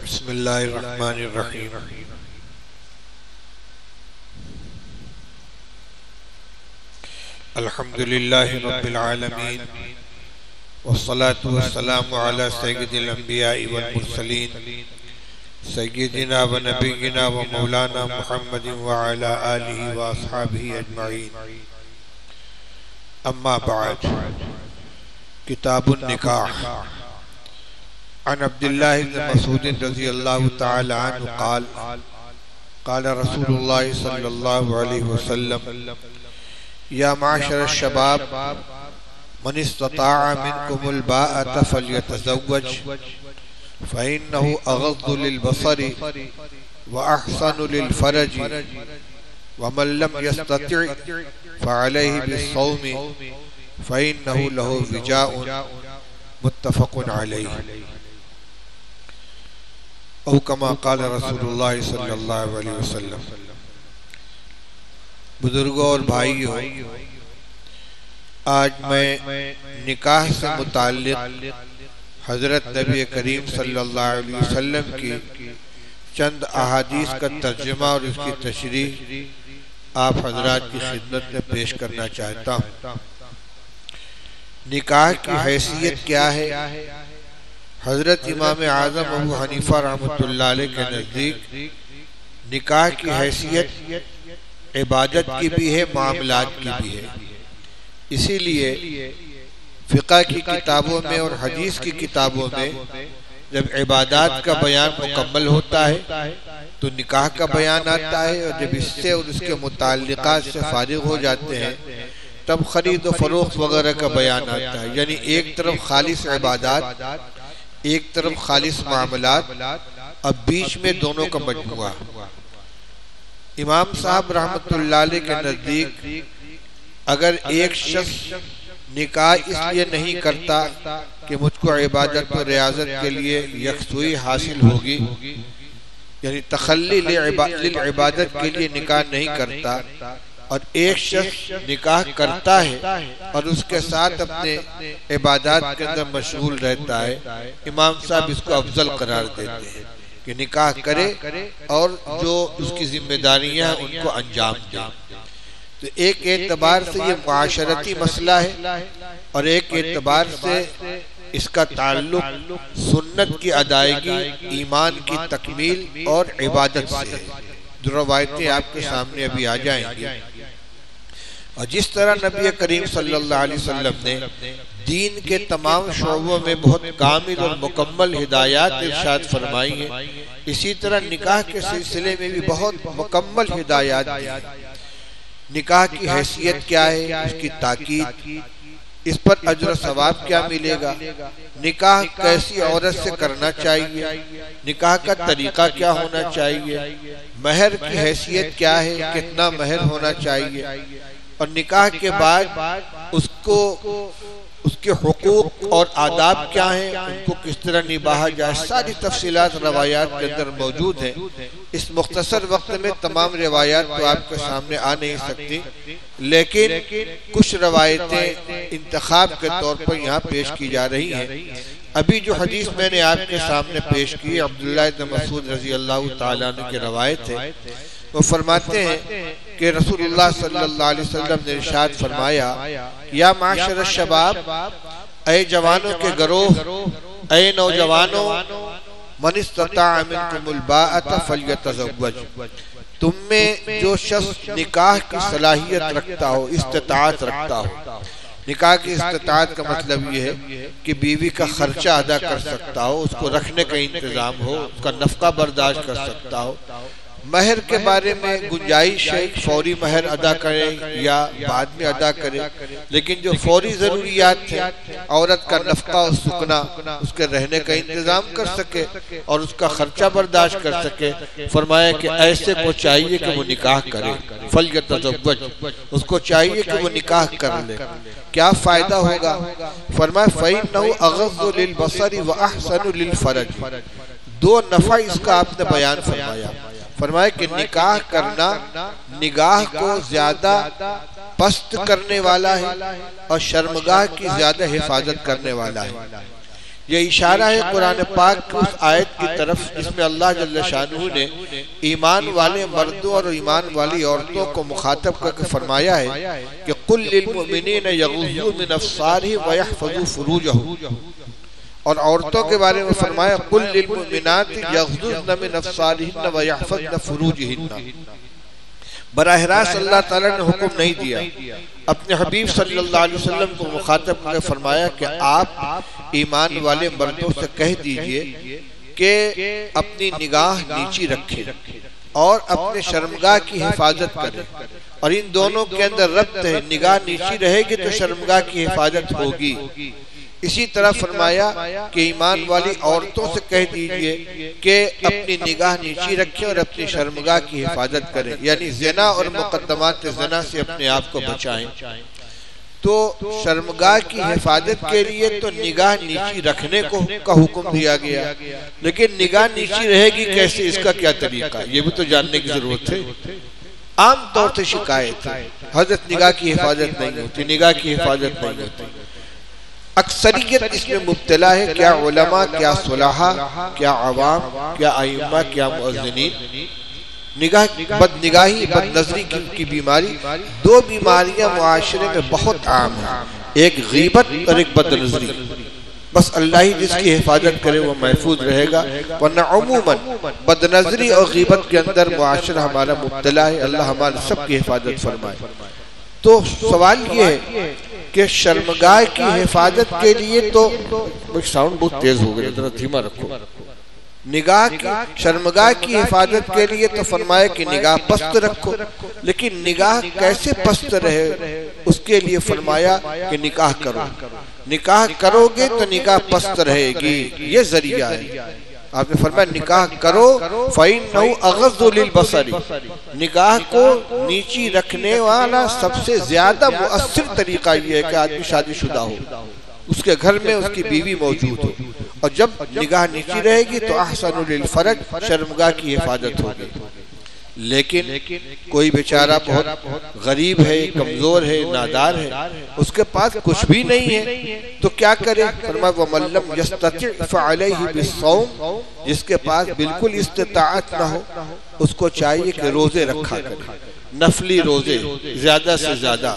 بسم اللہ الرحمن الرحیم الحمدللہ رب العالمین والصلاة والسلام علی سید الانبیاء والمرسلین سیدنا و نبینا و مولانا محمد وعلی آلہ و اصحابہ اجمعین اما بعد کتاب النکاح عن عبد الله بن مسعود رضی اللہ تعالی عنہ قال قال رسول اللہ صلی اللہ علیہ وسلم یا معاشر الشباب من استطاع منکم الباءة فلیتزوج فإنه أغض للبصر وأحسن للفرج ومن لم يستطع فعليه بالصوم فإنه له وجاء متفق عليه او کما قال رسول اللہ صلی اللہ علیہ وسلم۔ بزرگوں اور بھائیوں، آج میں نکاح سے متعلق حضرت نبی کریم صلی اللہ علیہ وسلم کی چند احادیث کا ترجمہ اور اس کی تشریح آپ حضرات کی خدمت میں پیش کرنا چاہتا ہوں۔ نکاح کی حیثیت کیا ہے؟ حضرت امام اعظم ابو حنیفہ رحمۃ اللہ علیہ کے نزدیک نکاح کی حیثیت عبادت کی بھی ہے، معاملات کی بھی ہے۔ اسی لیے فقہ کی کتابوں میں اور حدیث کی کتابوں میں جب عبادات کا بیان مکمل ہوتا ہے تو نکاح کا بیان آتا ہے، اور جب اس سے اور اس کے متعلقات سے فارغ ہو جاتے ہیں تب خرید و فروخت وغیرہ کا بیان آتا ہے۔ یعنی ایک طرف خالص عبادات، ایک طرف خالص معاملات، اب بیچ میں دونوں کا مجموعہ۔ امام صاحب رحمت اللہ علیہ کے نزدیک اگر ایک شخص نکاح اس لیے نہیں کرتا کہ مجھ کو عبادت و ریاضت کے لیے یکسوئی حاصل ہوگی، یعنی تخلی للعبادت کے لیے نکاح نہیں کرتا، اور ایک شخص نکاح کرتا ہے اور اس کے ساتھ اپنے عبادات کے اندر مشغول رہتا ہے، امام صاحب اس کو افضل قرار دیتے ہیں کہ نکاح کرے اور جو اس کی ذمہ داریاں ان کو انجام دے۔ تو ایک اعتبار سے یہ معاشرتی مسئلہ ہے، اور ایک اعتبار سے اس کا تعلق سنت کی ادائیگی، ایمان کی تکمیل اور عبادت سے ہے۔ جو روایتیں آپ کے سامنے ابھی آ جائیں گی، اور جس طرح نبی کریم صلی اللہ علیہ وسلم نے دین کے تمام شعبوں میں بہت کامل اور مکمل ہدایات ارشاد فرمائی ہیں، اسی طرح نکاح کے سلسلے میں بھی بہت مکمل ہدایات دی ہیں۔ نکاح کی حیثیت کیا ہے، اس کی تاکید، اس پر اجر و ثواب کیا ملے گا، نکاح کیسی عورت سے کرنا چاہیے، نکاح کا طریقہ کیا ہونا چاہیے، مہر کی حیثیت کیا ہے، کتنا مہر ہونا چاہیے، اور نکاح کے بعد اس کے حقوق اور آداب کیا ہیں، ان کو کس طرح نبھایا جائے، ساری تفصیلات روایات کے اندر موجود ہیں۔ اس مختصر وقت میں تمام روایات تو آپ کے سامنے آ نہیں سکتی، لیکن کچھ روایتیں انتخاب کے طور پر یہاں پیش کی جا رہی ہیں۔ ابھی جو حدیث میں نے آپ کے سامنے پیش کی عبداللہ بن مسعود رضی اللہ تعالیٰ عنہ کی روایت ہے، وہ فرماتے ہیں کہ رسول اللہ صلی اللہ علیہ وسلم نے ارشاد فرمایا، یا معاشر الشباب، اے جوانوں کے گروہ، اے نوجوانوں، من استطاع منکم الباءة فلیتزوج، تم میں جو شخص نکاح کی صلاحیت رکھتا ہو، استطاعت رکھتا ہو۔ نکاح کی استطاعت کا مطلب یہ ہے کہ بیوی کا خرچہ ادا کر سکتا ہو، اس کو رکھنے کا انتظام ہو، اس کا نفقہ برداشت کر سکتا ہو، مہر کے بارے میں گنجائش ہے، فوری مہر ادا کرے یا بعد میں ادا کرے، لیکن جو فوری ضروریات ہیں، عورت کا نفقہ اور سکنا، اس کے رہنے کا انتظام کر سکے اور اس کا خرچہ برداشت کر سکے، فرمایا کہ ایسے کو چاہیے کہ وہ نکاح کرے، فلیتزوج، اس کو چاہیے کہ وہ نکاح کر لے۔ کیا فائدہ ہوگا؟ فرمایا فَإِنَّهُ أَغَضُّ لِلْبَصَرِ وَأَحْسَنُ لِلْفَرْجِ، دو نفع اس کا آپ نے بیان فرمایا کہ نکاح کرنا نگاہ کو زیادہ پست کرنے والا ہے اور شرمگاہ کی زیادہ حفاظت کرنے والا ہے۔ یہ اشارہ ہے قرآن پاک کی اس آیت کی طرف جس میں اللہ جل شانہ نے ایمان والے مردوں اور ایمان والی عورتوں کو مخاطب کر کے فرمایا ہے کہ قل للمؤمنین یغضوا من ابصارہم ویحفظوا فروجہم، اور عورتوں کے بارے میں فرمایا قل للمؤمنات یغضضن من ابصارہن ویحفظن فروجہن۔ براہ راست اللہ تعالیٰ نے حکم نہیں دیا، اپنے حبیب صلی اللہ علیہ وسلم کو مخاطب کر فرمایا کہ آپ ایمان والے مردوں سے کہہ دیجئے کہ اپنی نگاہ نیچی رکھیں اور اپنے شرمگاہ کی حفاظت کریں، اور ان دونوں کے اندر ربط ہے، نگاہ نیچی رہے گی تو شرمگاہ کی حفاظت ہوگی۔ اسی طرح فرمایا کہ ایمان والی عورتوں سے کہہ دیجئے کہ اپنی نگاہ نیچی رکھیں اور اپنی شرمگاہ کی حفاظت کریں، یعنی زنا اور مقدمات زنا سے اپنے آپ کو بچائیں۔ تو شرمگاہ کی حفاظت کے لیے تو نگاہ نیچی رکھنے کا حکم دیا گیا، لیکن نگاہ نیچی رہے گی کیسے، اس کا کیا طریقہ، یہ بھی تو جاننے کی ضرورت ہے۔ عام طور سے شکایت ہے حضرت نگاہ کی حفاظت نہیں ہوتی، نگاہ کی حفاظت نہیں ہوتی۔ اکثریت اس میں مبتلا ہے، کیا علماء، کیا صلحاء، کیا عوام، کیا ائمہ، کیا مؤذنین۔ بد نگاہی، بد نظری کی بیماری، دو بیماریاں معاشرے میں بہت عام ہیں، ایک غیبت اور ایک بد نظری۔ بس اللہ ہی جس کی حفاظت کرے وہ محفوظ رہے گا، ورنہ عموماً بد نظری اور غیبت کے اندر معاشرہ ہمارا مبتلا ہے۔ اللہ ہمارے سب کی حفاظت فرمائے۔ تو سوال یہ ہے کہ شرمگاہ کی حفاظت کے لیے تو ساؤنڈ بہت تیز ہو گیا، ذرا دھیما رکھو۔ نگاہ کی شرمگاہ کی حفاظت کے لیے تو فرمایا کہ نگاہ پست رکھو، لیکن نگاہ کیسے پست رہے اس کے لیے فرمایا کہ نکاح کرو۔ نکاح کرو گے تو نگاہ پست رہے گی، یہ ذریعہ ہے۔ آپ نے فرمایا نکاح کرو فَإِنَّهُ أَغَضُّ لِلْبَصَرِ، نگاہ کو نیچی رکھنے والا سب سے زیادہ مؤثر طریقہ یہ ہے کہ آدمی شادی شدہ ہو، اس کے گھر میں اس کی بیوی موجود ہو، اور جب نگاہ نیچی رہے گی تو احسن للفرج، شرمگاہ کی حفاظت ہوگی۔ لیکن کوئی بیچارہ بہت غریب ہے، کمزور ہے، نادار ہے، اس کے پاس کچھ بھی نہیں ہے تو کیا کرے؟ فرمایا وَمَن لَّمْ يَسْتَطِعْ فَعَلَيْهِ بِالصَّوْمِ، جس کے پاس بالکل استطاعت نہ ہو اس کو چاہیے کہ روزے رکھا کرے، نفلی روزے زیادہ سے زیادہ۔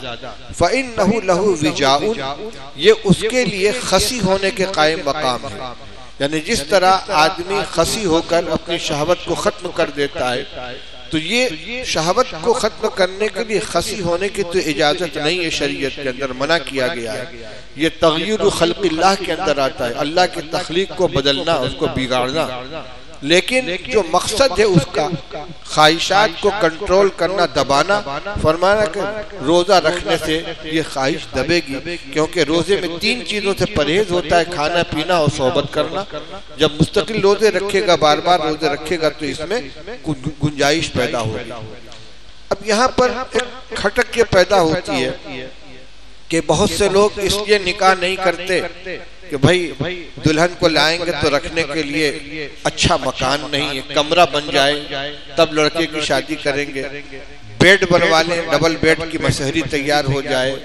فَإِنَّهُ لَهُ وِجَاءٌ، یہ اس کے لیے خسی ہونے کے قائم مقام ہے۔ یعنی جس طرح آدمی خسی ہو کر اپنی شہوت کو ختم کر دیتا ہے، تو یہ شہوت کو ختم کرنے کے لیے خسی ہونے کی تو اجازت نہیں ہے، شریعت کے اندر منع کیا گیا ہے۔ یہ تغییر خلق اللہ کے اندر آتا ہے، اللہ کی تخلیق کو بدلنا، اس کو بگاڑنا۔ لیکن جو مقصد ہے اس کا خواہشات کو کنٹرول کرنا، دبانا، فرمانا کہ روزہ رکھنے سے یہ خواہش دبے گی، کیونکہ روزے میں تین چیزوں سے پرہیز ہوتا ہے، کھانا پینا اور صحبت کرنا۔ جب مستقل روزے رکھے گا، بار بار روزے رکھے گا تو اس میں گنجائش پیدا ہوگی۔ اب یہاں پر ایک کھٹک یہ پیدا ہوتی ہے کہ بہت سے لوگ اس لیے نکاح نہیں کرتے کہ بھائی دلہن کو لائیں گے تو رکھنے کے لیے اچھا مکان نہیں ہے، کمرہ بن جائے تب لڑکے کی شادی کریں گے، بیڈ بنوا لیں، ڈبل بیڈ کی مسہری تیار ہو جائے،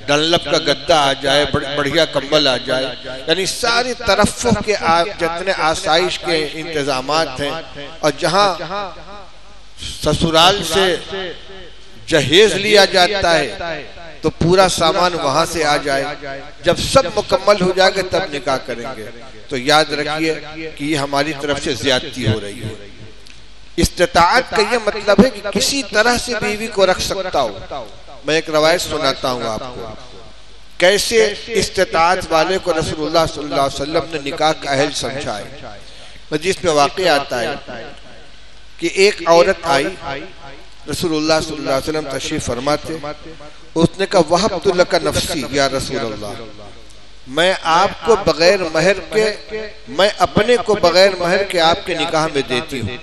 ڈنلپ کا گدہ آ جائے، بڑھیا کمبل آ جائے، یعنی ساری ترفع کے جتنے آسائش کے انتظامات ہیں، اور جہاں سسرال سے جہیز لیا جاتا ہے تو پورا سامان وہاں سے آ جائے، جب سب مکمل ہو جائے گا تب نکاح کریں گے۔ تو یاد رکھیے کہ یہ ہماری طرف سے زیادتی ہو رہی ہے۔ استطاعت کا یہ مطلب ہے کہ کسی طرح سے بیوی کو رکھ سکتا ہو۔ میں ایک روایت سناتا ہوں آپ کو، کیسے استطاعت والے کو رسول اللہ صلی اللہ علیہ وسلم نے نکاح کا اہل سمجھا ہے۔ جس میں واقع آتا ہے کہ ایک عورت آئی، رسول اللہ صلی اللہ علیہ وسلم تشریف فرماتے، اس نے کہا وَهَبْتُ لَكَ نَفْسِي یا رسول اللہ، میں آپ کو بغیر مہر کے، میں اپنے کو بغیر مہر کے آپ کے نکاح میں دیتی ہوں۔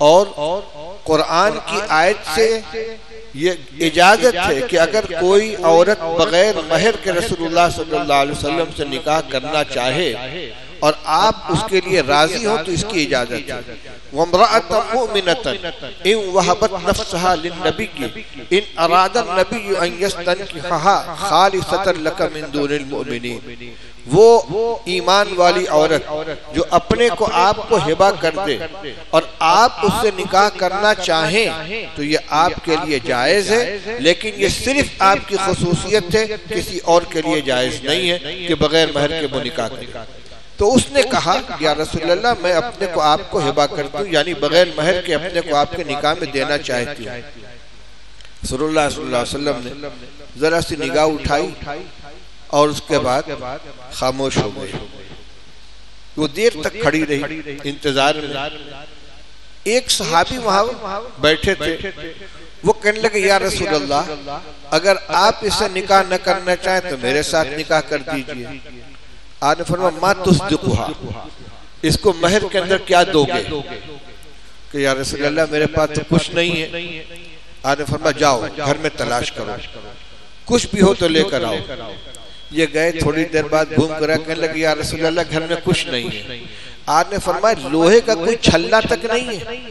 اور قرآن کی آیت سے یہ اجازت ہے کہ اگر کوئی عورت بغیر مہر کے رسول اللہ صلی اللہ علیہ وسلم سے نکاح کرنا چاہے اور آپ اس کے لیے راضی ہوں تو اس کی اجازت ہے۔ وَامْرَأَةً مُؤْمِنَةً إِن وَهَبَتْ نَفْسَهَا لِلنَّبِيِّ إِنْ أَرَادَ النَّبِيُّ أَنْ يَسْتَنْكِحَهَا خَالِصَةً لَكَ مِنْ دُونِ الْمُؤْمِنِينَ وہ ایمان والی عورت جو اپنے کو آپ کو ہبہ کر دے اور آپ اس سے نکاح کرنا چاہیں تو یہ آپ کے لیے جائز ہے، لیکن یہ صرف آپ کی خصوصیت ہے، کسی اور کے لیے جائز نہیں ہے کہ بغیر مہر کے وہ نکاح کرے۔ تو اس نے کہا یا رسول اللہ میں اپنے کو آپ کو ہبہ کرتی ہوں، یعنی بغیر مہر کے اپنے کو آپ کے نکاح میں دینا چاہتی ہوں۔ رسول اللہ صلی اللہ علیہ وسلم نے ذرا سی نگاہ اٹھائی اور اس کے بعد خاموش ہو گئے۔ وہ دیر تک کھڑی رہی انتظار میں۔ ایک صحابی وہاں بیٹھے تھے، وہ کہنے لگے یا رسول اللہ اگر آپ اس سے نکاح نہ کرنا چاہیں تو میرے ساتھ نکاح کر دیجئے۔ آپ نے فرمایا ما تصدقھا، اس کو مہر کے اندر کیا دو گے؟ کہ یا رسول اللہ میرے پاس تو کچھ نہیں ہے۔ آپ نے فرمایا جاؤ گھر میں تلاش کرو، کچھ بھی ہو تو لے کر آؤ۔ یہ گئے، تھوڑی دیر بعد گھوم کر کہنے لگے یا رسول اللہ گھر میں کچھ نہیں ہے۔ آپ نے فرمایا لوہے کا کوئی چھلا تک نہیں ہے؟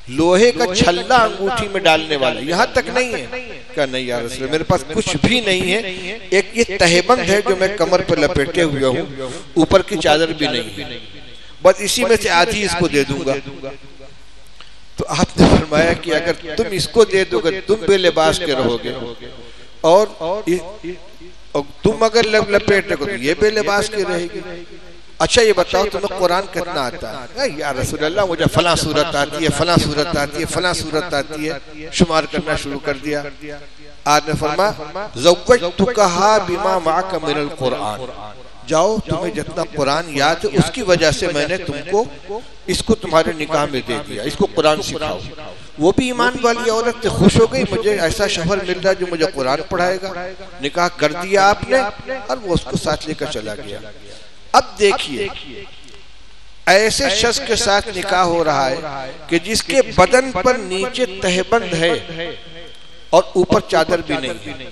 لوہے کا چھلا انگوٹھی میں ڈالنے والا یہاں تک نہیں ہے؟ کہا نہیں یا رسول اللہ میرے پاس کچھ بھی نہیں ہے، ایک یہ تہبند ہے جو میں کمر پر لپیٹے ہوئے ہوں، اوپر کی چادر بھی نہیں ہے، بس اسی میں سے آدھی اس کو دے دوں گا۔ تو آپ نے فرمایا کہ اگر تم اس کو دے دو گے تم بے لباس کے رہو گے، اور تم اگر لپیٹنے کو تو یہ بے لباس کی رہے گی۔ اچھا یہ بتاؤ تمہیں قرآن کتنا آتا ہے؟ یا رسول اللہ مجھے فلاں صورت آتی ہے، فلاں صورت آتی ہے، فلاں صورت آتی ہے، شمار کرنا شروع کر دیا۔ آپ نے فرمایا زوجتکھا بما معک من القرآن، جاؤ تمہیں جتنا قرآن یاد ہے اس کی وجہ سے میں نے تم کو اس کو تمہارے نکاح میں دے دیا، اس کو قرآن سکھاؤ۔ وہ بھی ایمان والی عورت تھی، خوش ہو گئی مجھے ایسا شوہر مل رہا ہے جو مجھے قرآن پڑھائے گا۔ نکاح کر دیا آپ نے اور وہ اس کو ساتھ لے کر چلا گیا۔ اب دیکھیے ایسے شخص کے ساتھ نکاح ہو رہا ہے کہ جس کے بدن پر نیچے تہبند ہے اور اوپر چادر بھی نہیں ہے۔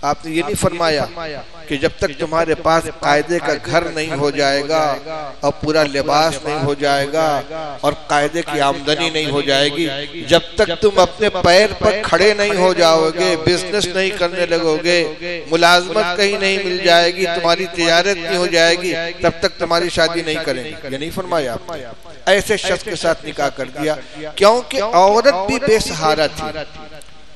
آپ نے یہ نہیں فرمایا کہ جب تک تمہارے پاس قاعدے کا گھر نہیں ہو جائے گا اور پورا لباس نہیں ہو جائے گا اور قاعدے کی آمدنی نہیں ہو جائے گی، جب تک تم اپنے پیر پر کھڑے نہیں ہو جاؤ گے، بزنس نہیں کرنے لگو گے، ملازمت کہیں نہیں مل جائے گی، تمہاری تجارت نہیں ہو جائے گی، تب تک تمہاری شادی نہیں کریں گے۔ یہ نہیں فرمایا آپ نے؟ ایسے شخص کے ساتھ نکاح کر دیا کیونکہ عورت بھی بے سہارا تھی،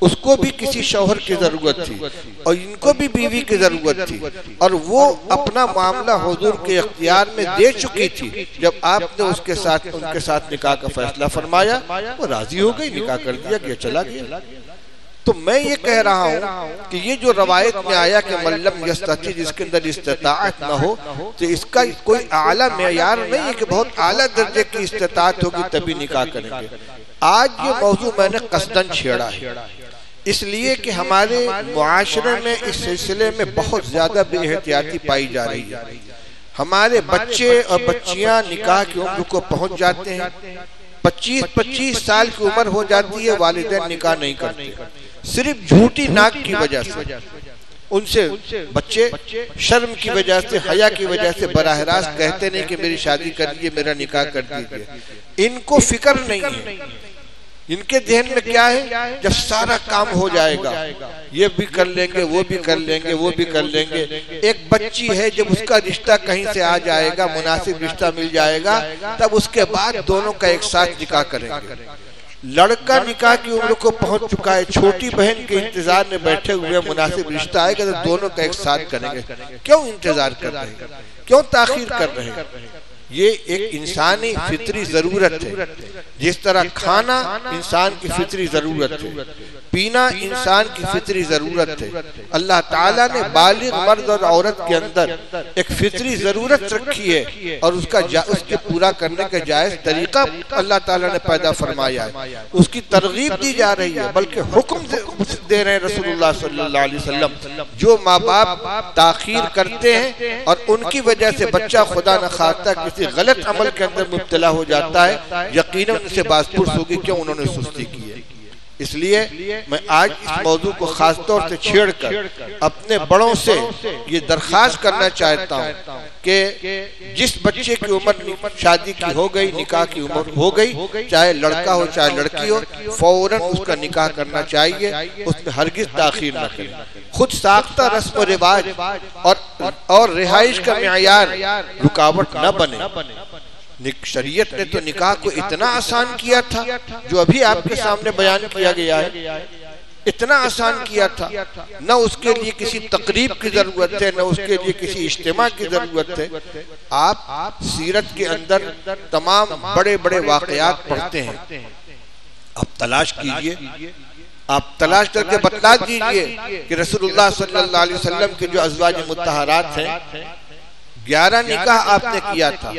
اس کو بھی کسی شوہر کی ضرورت تھی اور ان کو بھی بیوی کی ضرورت تھی، اور وہ اپنا معاملہ حضور کے اختیار میں دے چکی تھی۔ جب آپ نے ان کے ساتھ نکاح کا فیصلہ فرمایا وہ راضی ہو گئی، نکاح کر دیا کہ چلا گیا۔ تو میں یہ کہہ رہا ہوں کہ یہ جو روایت میں آیا کہ من لم یستطع، جس کے اندر استطاعت نہ ہو، تو اس کا کوئی اعلیٰ معیار نہیں ہے کہ بہت اعلیٰ درجے کی استطاعت ہوگی تبھی نکاح کریں گے۔ آج یہ موضوع میں نے قصداً چھیڑا ہے اس لیے کہ ہمارے معاشرے میں اس سلسلے میں بہت زیادہ بے احتیاطی پائی جا رہی ہے۔ ہمارے بچے اور بچیاں نکاح کی عمر کو پہنچ جاتے ہیں، 25 سال کی عمر ہو جاتی ہے، والدین نکاح نہیں کرتے، صرف جھوٹی ناک کی وجہ سے۔ ان سے بچے شرم کی وجہ سے، حیا کی وجہ سے براہ راست کہتے نہیں کہ میری شادی کریے، میرا نکاح کر دیجیے۔ ان کو فکر نہیں ہے، ان کے ذہن میں کیا ہے جب سارا کام ہو جائے گا یہ بھی کر لیں گے، وہ بھی کر لیں گے، وہ بھی کر لیں گے۔ ایک بچی ہے جب اس کا رشتہ کہیں سے آ جائے گا، مناسب رشتہ مل جائے گا، تب اس کے بعد دونوں کا ایک ساتھ نکاح کریں گے۔ لڑکا نکاح کی عمر کو پہنچ چکا ہے، چھوٹی بہن کے انتظار میں بیٹھے ہوئے، مناسب رشتہ آئے گا تو دونوں کا ایک ساتھ کریں گے۔ کیوں انتظار کر رہے ہیں؟ کیوں تاخیر کر رہے ہیں؟ یہ ایک انسانی فطری ضرورت ہے، جس طرح کھانا انسان کی فطری ضرورت ہے، پینا انسان کی فطری ضرورت ہے۔ اللہ تعالیٰ نے بالغ مرد اور عورت کے اندر ایک فطری ضرورت رکھی ہے اور اس کے پورا کرنے کا جائز طریقہ اللہ تعالیٰ نے پیدا فرمایا ہے، اس کی ترغیب دی جا رہی ہے، بلکہ حکم دے رہے ہیں رسول اللہ صلی اللہ علیہ وسلم۔ جو ماں باپ تاخیر کرتے ہیں اور ان کی وجہ سے بچہ خدا نخواستہ کسی غلط عمل کے اندر مبتلا ہو جاتا ہے، یقیناً ان سے باز پرس ہوگی کیوں انہوں نے سستی کی ہے۔ اس لیے میں آج اس موضوع کو خاص طور سے چھیڑ کر اپنے بڑوں سے یہ درخواست کرنا چاہتا ہوں کہ جس بچے کی عمر شادی کی ہو گئی، نکاح کی عمر ہو گئی، چاہے لڑکا ہو چاہے لڑکی ہو، فوراً اس کا نکاح کرنا چاہیے، اس میں ہرگز تاخیر نہ کریں۔ خود ساختہ رسم و رواج اور رہائش کا معیار رکاوٹ نہ بنے۔ شریعت نے تو نکاح کو اتنا آسان کیا تھا، جو ابھی آپ کے سامنے بیان کیا گیا ہے، اتنا آسان کیا تھا، نہ اس کے لیے کسی تقریب کی ضرورت ہے، نہ اس کے لیے کسی اجتماع کی ضرورت ہے۔ آپ سیرت کے اندر تمام بڑے بڑے واقعات پڑھتے ہیں، آپ تلاش کیجئے، آپ تلاش کر کے بتلا دیجئے کہ رسول اللہ صلی اللہ علیہ وسلم کے جو ازواج مطہرات ہیں، 11 نکاح آپ نے کیا تھا،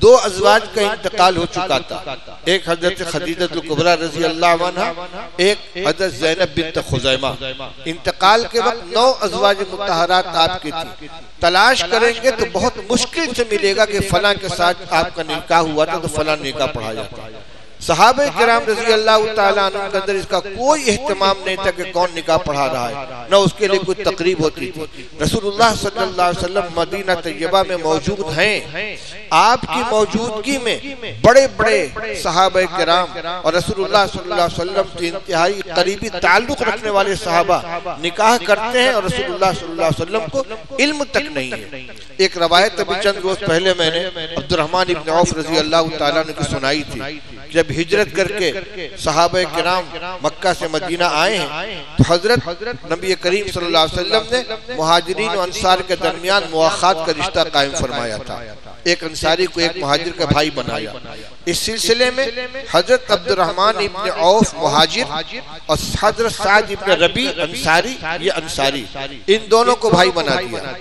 2 ازواج کا انتقال ہو چکا تھا، ایک حضرت خدیجہ الکبریٰ رضی اللہ عنہ، ایک حضرت زینب بنت خزیمہ۔ انتقال کے وقت 9 ازواج مطہرات آپ کی تھی۔ تلاش کریں گے تو بہت مشکل سے ملے گا کہ فلاں کے ساتھ آپ کا نکاح ہوا تھا تو فلاں نکاح پڑھا جاتا۔ صحابہ کرام رضی اللہ تعالیٰ عنہ کے اندر اس کا کوئی اہتمام نہیں تھا کہ کون نکاح پڑھا رہا ہے، نہ اس کے لیے کوئی تقریب ہوتی تھی۔ رسول اللہ صلی اللہ علیہ وسلم مدینہ طیبہ میں موجود ہیں، آپ کی موجودگی میں بڑے بڑے صحابہ کرام اور رسول اللہ صلی اللہ علیہ وسلم سے انتہائی قریبی تعلق رکھنے والے صحابہ نکاح کرتے ہیں، اور رسول اللہ صلی اللہ علیہ وسلم کو علم تک نہیں ہے۔ ایک روایت ابھی چند روز پہلے میں نے عبد الرحمن ابن عوف رضی اللہ تعالیٰ عنہ کی سنائی تھی، جب ہجرت کر کے صحابہ کرام مکہ سے مدینہ آئے ہیں تو حضرت نبی کریم صلی اللہ علیہ وسلم نے مہاجرین و انصار کے درمیان مواخات کا رشتہ قائم فرمایا تھا، ایک انصاری کو ایک مہاجر کا بھائی بنایا۔ اس سلسلے میں حضرت عبد الرحمن ابن عوف مہاجر اور حضرت سعد ابن ربیع انصاری، یہ انصاری، ان دونوں کو بھائی بنا دیا،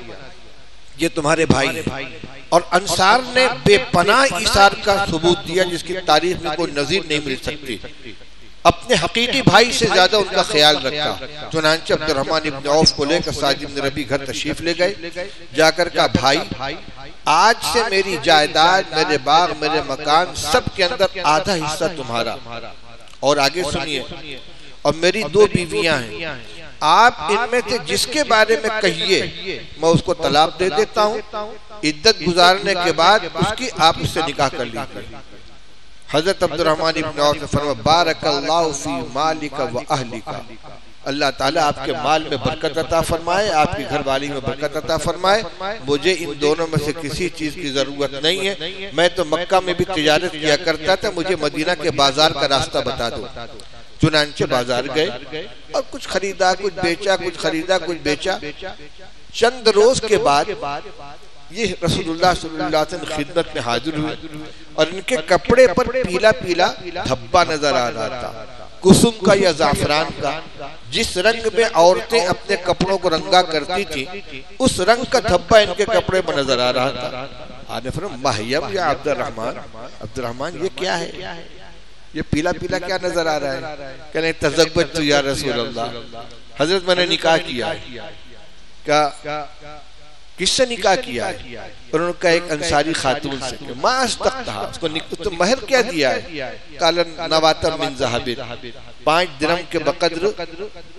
یہ تمہارے بھائی ہیں۔ اور انصار نے بے پناہ ایثار کا ثبوت دیا جس کی تاریخ میں کوئی نظیر نہیں مل سکتی، اپنے حقیقی بھائی سے زیادہ ان کا خیال رکھا۔ چنانچہ عبد الرحمن ابن عوف کو لے کر سعد ابن ربیع گھر تشریف لے گئے، جا کر کہا بھائی آج سے میری جائیداد، میرے باغ، میرے مکان سب کے اندر آدھا حصہ تمہارا، اور آگے سنیے، اور میری 2 بیویاں ہیں، آپ ان میں سے جس کے بارے میں کہیے میں اس کو طلاق دے دیتا ہوں، عدت گزارنے کے بعد اس کی آپ اس سے نکاح کر لیجیے۔ حضرت عبد الرحمن ابن عوف نے فرمایا بارک اللہ فی مالک و اہلک، اللہ تعالیٰ آپ کے مال میں برکت عطا فرمائے، آپ کی گھر والی میں برکت عطا فرمائے، مجھے ان دونوں میں سے کسی چیز کی ضرورت نہیں ہے، میں تو مکہ میں بھی تجارت کیا کرتا تھا، مجھے مدینہ کے بازار کا راستہ بتا دو۔ چنانچہ بازار گئے اور کچھ خریدا، کچھ بیچا، کچھ خریدا، کچھ بیچا۔ چند روز کے بعد یہ رسول اللہ صلی اللہ علیہ وسلم خدمت میں حاضر ہوئے، اور ان کے کپڑے پر پیلا پیلا دھبا نظر آ رہا تھا، کسم کا یا زعفران کا، جس رنگ میں عورتیں اپنے کپڑوں کو رنگا کرتی تھی اس رنگ کا دھبا ان کے کپڑے پر نظر آ رہا تھا۔ آنے فرمایا مہیم یا عبد الرحمن یہ کیا ہے، یہ پیلا پیلا کیا نظر آ رہا ہے؟ کہنے تزوجت یا رسول اللہ، حضرت میں نے نکاح کیا ہے۔ کہا کس سے نکاح کیا ہے؟ اور انہوں نے کہا ایک انصاری خاتون سے۔ ما استقتہا، اس کو تو مہر کیا دیا ہے؟ قال نواتا من ذہب، 5 درہم کے بقدر،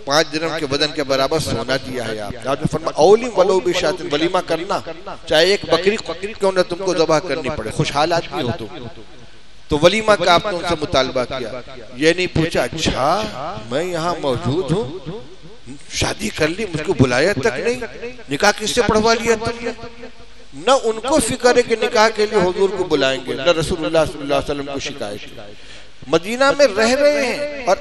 5 درہم کے بدن کے برابر سونا دیا ہے آپ نے۔ فرمایا اولی ولو بشات، ولیمہ کرنا، چاہے ایک بکری کیوں نہ تم کو ذبح کرنی پڑے، خوشحال آدمی ہو تو ولیمہ کا آپ نے ان سے مطالبہ کیا۔ یہ نہیں پوچھا اچھا میں یہاں موجود ہوں، شادی کر لی، مجھ کو بلایا تک نہیں، نکاح کس سے پڑھوا لیا تم نے؟ نہ ان کو فکر ہے کہ نکاح کے لیے حضور کو بلائیں گے، نہ رسول اللہ صلی اللہ علیہ وسلم کو شکایت۔ مدینہ میں رہ رہے ہیں اور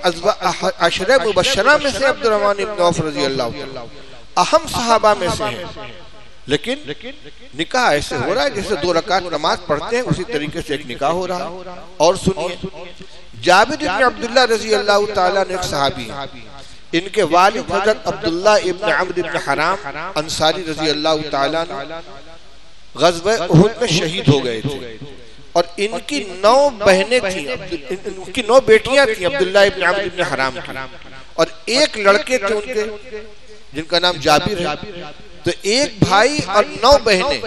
عشرہ مبشرہ میں سے عبد الرحمن ابن عوف رضی اللہ عنہ اہم صحابہ میں سے ہیں، لیکن نکاح ایسے ہو رہا ہے جیسے 2 رکعت نماز پڑھتے ہیں اسی طریقے سے ایک نکاح ہو رہا ہے۔ اور سنیے، جابر بن عبداللہ رضی اللہ تعالیٰ نے ایک صحابی ہیں، ان کے والد حضرت عبداللہ ابن عمرو بن حرام انصاری رضی اللہ تعالیٰ نے غزوہ احد میں شہید ہو گئے تھے، اور ان کی 9 بہنیں تھیں، ان کی 9 بیٹیاں تھیں عبداللہ ابن عمرو بن حرام کی، اور ایک لڑکے تھے ان کے جن کا نام جابر ہے۔ تو ایک بھائی اور 9 بہنیں،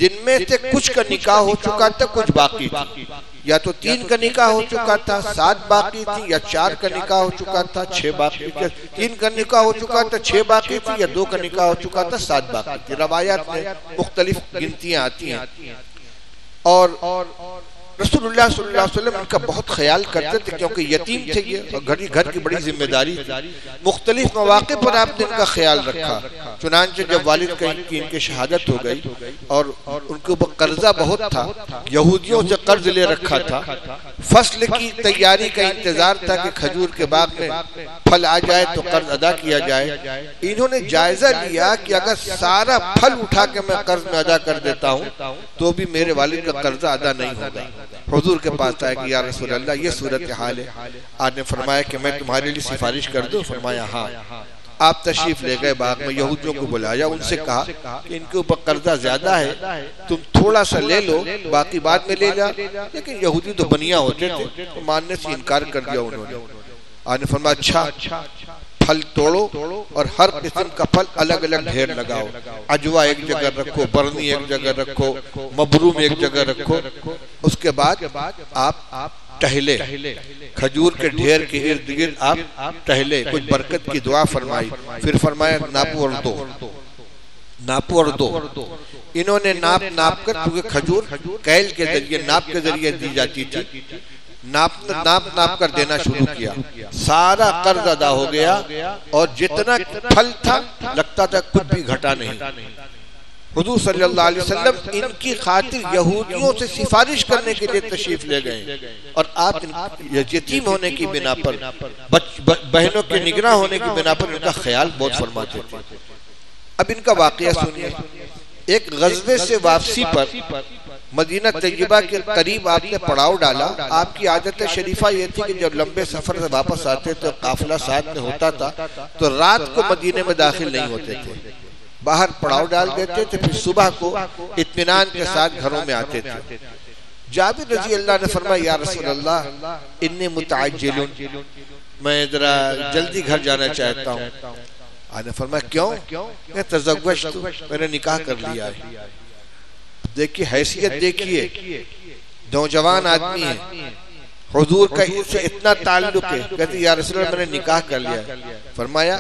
جن میں سے کچھ کا نکاح ہو چکا تھا، کچھ باقی تھی، یا تو 3 کا نکاح ہو چکا تھا 7 باقی تھی، یا 4 کا نکاح ہو چکا تھا 6 باقی تھی، 3 کا نکاح ہو چکا تھا 6 باقی تھی، یا 2 کا نکاح ہو چکا تھا 7 باقی تھی۔ روایات میں مختلف گنتیاں آتی ہیں، اور رسول اللہ صلی اللہ علیہ وسلم ان کا بہت خیال کرتے تھے، کیونکہ یتیم تھے یہ، اور گھر کی بڑی ذمہ داری تھی۔ مختلف مواقع پر آپ نے ان کا خیال رکھا۔ چنانچہ جب والد کی ان کی شہادت ہو گئی اور ان کے اوپر قرضہ بہت تھا، یہودیوں سے قرض لے رکھا تھا، فصل کی تیاری کا انتظار تھا کہ کھجور کے باغ میں پھل آ جائے تو قرض ادا کیا جائے، انہوں نے جائزہ لیا کہ اگر سارا پھل اٹھا کے میں قرض میں ادا کر دیتا ہوں تو بھی میرے والد کا قرضہ ادا نہیں ہوگا۔ حضور کے پاس آئے کہ یا رسول اللہ یہ صورتحال ہے۔ آپ نے فرمایا کہ میں تمہارے لیے سفارش کر دوں؟ فرمایا ہاں۔ آپ تشریف لے گئے باغ میں، یہودیوں کو بلایا، ان سے کہا کہ ان کے اوپر قرضہ زیادہ ہے، تم تھوڑا سا لے لو، باقی بعد میں لے جا۔ لیکن یہودی تو بنیا ہوتے تھے، تو ماننے سے انکار کر دیا انہوں نے۔ آپ نے فرمایا اچھا، پھل توڑو اور ہر قسم کا پھل الگ الگ ڈھیر لگاؤ، عجوہ ایک جگہ رکھو، برنی ایک جگہ رکھو، مبروم ایک جگہ رکھو۔ اس کے بعد آپ ٹہلے، کھجور کے ڈھیر کے ارد گرد آپ ٹہلے، کچھ برکت کی دعا فرمائی، پھر فرمایا ناپو اور دو۔ انہوں نے ناپ کر، کیونکہ کھجور کیل کے ذریعے، ناپ کے ذریعے دی جاتی تھی، ناپ کر دینا شروع کیا، سارا قرض ادا ہو گیا، اور جتنا پھل تھا لگتا تھا کچھ بھی گھٹا نہیں۔ حضور صلی اللہ علیہ وسلم ان کی خاطر یہودیوں سے سفارش کرنے کے لیے تشریف لے گئے، اور آپ یتیم ہونے کی بنا پر، بہنوں کے نگراں ہونے کی بنا پر ان کا خیال بہت فرماتے تھے۔ اب ان کا واقعہ سنیے۔ ایک غزوے سے واپسی پر مدینہ طیبہ کے قریب آپ نے پڑاؤ ڈالا۔ آپ کی عادت شریفہ یہ تھی کہ جب لمبے سفر سے واپس آتے تو قافلہ ساتھ میں ہوتا تھا، تو رات کو مدینے میں داخل نہیں ہوتے تھے، باہر پڑاؤ ڈال دیتے تھے، پھر صبح کو اطمینان کے ساتھ گھروں میں آتے تھے۔ جابر رضی اللہ نے فرمایا یا رسول اللہ انی متعجل، میں ذرا جلدی گھر جانا چاہتا ہوں۔ آپ نے فرمایا کیوں؟ میں تزوجت، میں نے نکاح کر لیا ہے۔ دیکھیے حیثیت، دیکھیے نوجوان آدمی ہے، حضور کا اس سے اتنا تعلق ہے، کہتے یا رسول اللہ میں نے نکاح کر لیا ہے۔ فرمایا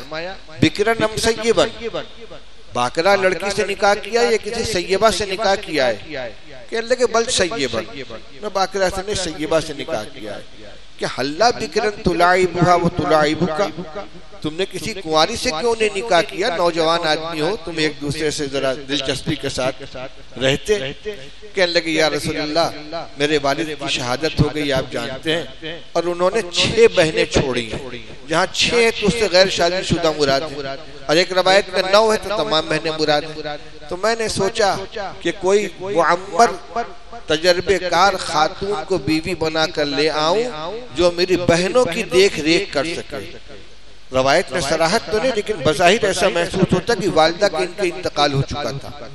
بکرن ام سیبن، باکرہ لڑکی سے نکاح کیا یا کسی سیبہ سے نکاح کیا ہے؟ کہنے لگے بل سیبن، میں باکرہ سے نہیں سیبہ سے نکاح کیا ہے۔ کہ حلّا بکرن تلاعبھا و تلاعبھکا، تم نے کسی کنواری سے کیوں نہیں نکاح کیا؟ نوجوان آدمی ہو، تم ایک دوسرے سے ذرا دلچسپی کے ساتھ رہتے۔ کہنے لگے یا رسول اللہ میرے والد کی شہادت ہو گئی، آپ جانتے ہیں، اور انہوں نے 6 بہنیں چھوڑی ہیں، جہاں 6 ہے تو اس سے غیر شادی شدہ مراد ہے، اور ایک روایت میں 9 ہے تو تمام بہنیں مراد ہیں۔ تو میں نے سوچا کہ کوئی معمر تجربے کار خاتون کو بیوی بنا کر لے آؤں جو میری بہنوں کی دیکھ ریکھ کر سکے۔ روایت میں صراحت تو نہیں، لیکن بظاہر ایسا محسوس ہوتا کہ والدہ کے ان کا انتقال ہو چکا تھا۔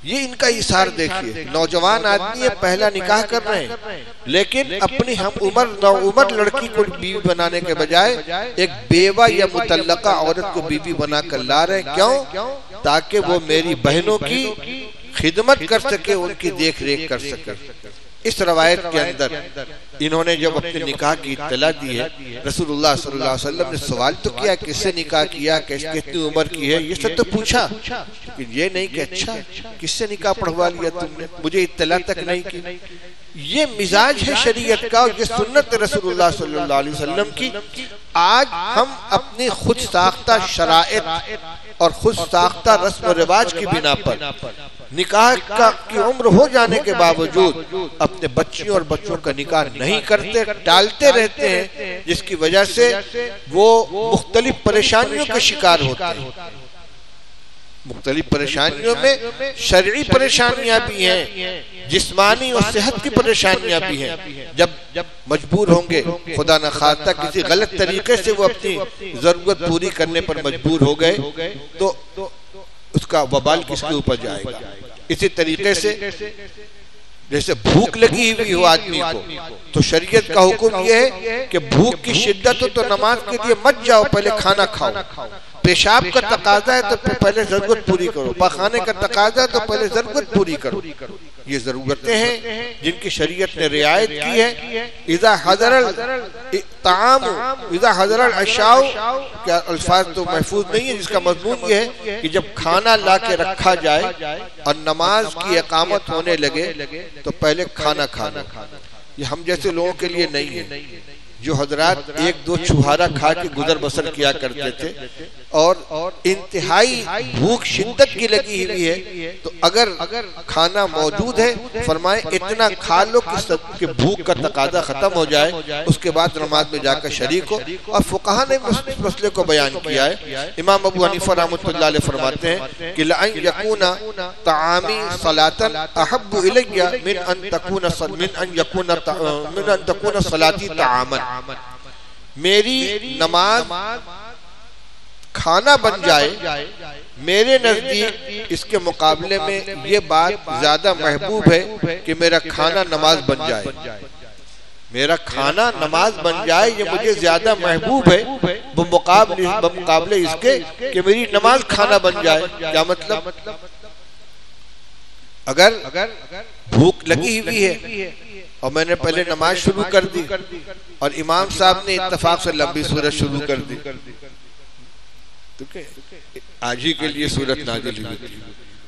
یہ ان کا اثار دیکھیے، نوجوان آدمی پہلا نکاح کر رہے ہیں، لیکن اپنی ہم عمر نوعمر لڑکی کو بیوی بنانے کے بجائے ایک بیوہ یا مطلقہ عورت کو بیوی بنا کر لا رہے ہیں۔ کیوں؟ تاکہ وہ میری بہنوں کی خدمت کر سکے، ان کی دیکھ ریکھ کر سکے۔ اس روایت کے اندر انہوں نے جب اپنے نکاح کی اطلاع دی ہے، رسول اللہ صلی اللہ علیہ وسلم نے سوال تو کیا کس سے نکاح کیا، کتنی عمر کی ہے، یہ سب تو پوچھا، لیکن یہ نہیں کہ اچھا کس سے نکاح پڑھوا لیا تم نے، مجھے اطلاع تک نہیں کی۔ یہ مزاج ہے شریعت کا، اور یہ سنت رسول اللہ صلی اللہ علیہ وسلم کی۔ آج ہم اپنی خود ساختہ شرائط اور خود ساختہ رسم و رواج کی بنا پر نکاح کی عمر ہو جانے کے باوجود اپنے بچیوں اور بچوں کا نکاح نہیں کرتے، ٹالتے رہتے ہیں، جس کی وجہ سے وہ مختلف پریشانیوں کے شکار ہوتے ہیں۔ مختلف پریشانیوں میں شرعی پریشانیاں بھی ہیں، جسمانی اور صحت کی پریشانیاں بھی ہیں۔ جب مجبور ہوں گے، خدا نخواستہ کسی غلط طریقے سے وہ اپنی ضرورت پوری کرنے پر مجبور ہو گئے، تو اس کا وبال کس کے اوپر جائے گا؟ اسی طریقے سے جیسے بھوک لگی ہوئی ہو آدمی کو، تو شریعت کا حکم یہ ہے کہ بھوک کی شدت ہو تو نماز کے لیے مت جاؤ، پہلے کھانا کھاؤ، پیشاب کا تقاضا ہے تو پہلے ضرورت پوری کرو، پاخانے کا تقاضا ہے تو پہلے ضرورت پوری کرو. یہ ضرورتیں ہیں جن کی شریعت نے رعایت کی ہے. اذا حضر الطعام اذا حضر العشاء، کیا الفاظ تو محفوظ نہیں ہے، جس کا مضمون یہ ہے کہ جب کھانا لا کے رکھا جائے اور نماز کی اقامت ہونے لگے تو پہلے کھانا کھانا. یہ ہم جیسے لوگوں کے لیے نہیں ہے. جو حضرات ایک دو چھہارا کھا کے گزر بسر کیا کرتے تھے اور انتہائی بھوک شدت کی لگی ہوئی ہے، تو اگر کھانا موجود ہے فرمائے اتنا کھا لو کہ بھوک کا تقاضا ختم ہو جائے، اس کے بعد نماز میں جا کر شریک ہو. اور فقہا نے اس مسئلے کو بیان کیا ہے. امام ابو حنیفہ رحمۃ اللہ علیہ فرماتے ہیں کہ لَأَن يَكُونَ طَعَامِي صَلَاةً أَحَبُّ إِلَيَّ مِنْ أَن تَكُونَ صَلَاتِي طَعَامًا. میری نماز کھانا بن جائے، میرے نزدیک اس کے مقابلے میں یہ بات زیادہ محبوب ہے کہ میرا کھانا نماز بن جائے. میرا کھانا نماز بن جائے یہ مجھے زیادہ محبوب ہے بمقابلے اس کے کہ میری نماز کھانا بن جائے. کیا مطلب؟ اگر بھوک لگی ہوئی ہے اور میں نے پہلے نماز شروع کر دی اور امام صاحب نے اتفاق سے لمبی سورت شروع کر دی، آج ہی کے لیے سورت نازل ہوئی تھی،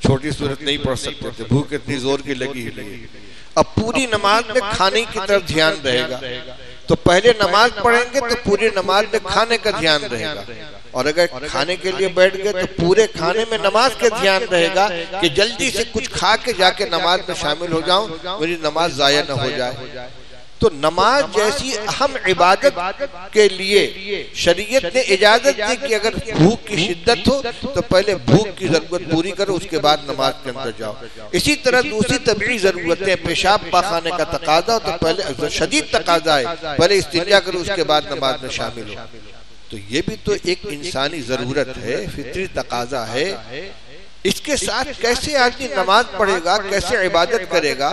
چھوٹی سورت نہیں پڑھ سکتے تھے، بھوک اتنی زور کی لگی ہوئی. اب پوری نماز میں کھانے کی طرف دھیان رہے گا، تو پہلے نماز پڑھیں گے تو پوری نماز میں کھانے کا دھیان رہے گا. اور اگر کھانے کے لیے بیٹھ گئے تو پورے کھانے میں نماز کا دھیان رہے گا کہ جلدی سے کچھ کھا کے جا کے نماز میں شامل ہو جاؤں، میری نماز ضائع نہ ہو جائے. تو نماز جیسی اہم عبادت کے لیے شریعت نے اجازت دی کہ اگر بھوک کی شدت ہو تو پہلے بھوک کی ضرورت پوری کرو، اس کے بعد نماز کے اندر جاؤ. اسی طرح دوسری طبعی ضرورتیں، پیشاب پاخانے کا تقاضا ہو تو پہلے شدید تقاضا ہے، پہلے استنجا کرو، اس کے بعد نماز میں شامل ہو. تو یہ بھی تو ایک انسانی ضرورت ہے، فطری تقاضا ہے. اس کے ساتھ کیسے آدمی نماز پڑھے گا، کیسے عبادت کرے گا؟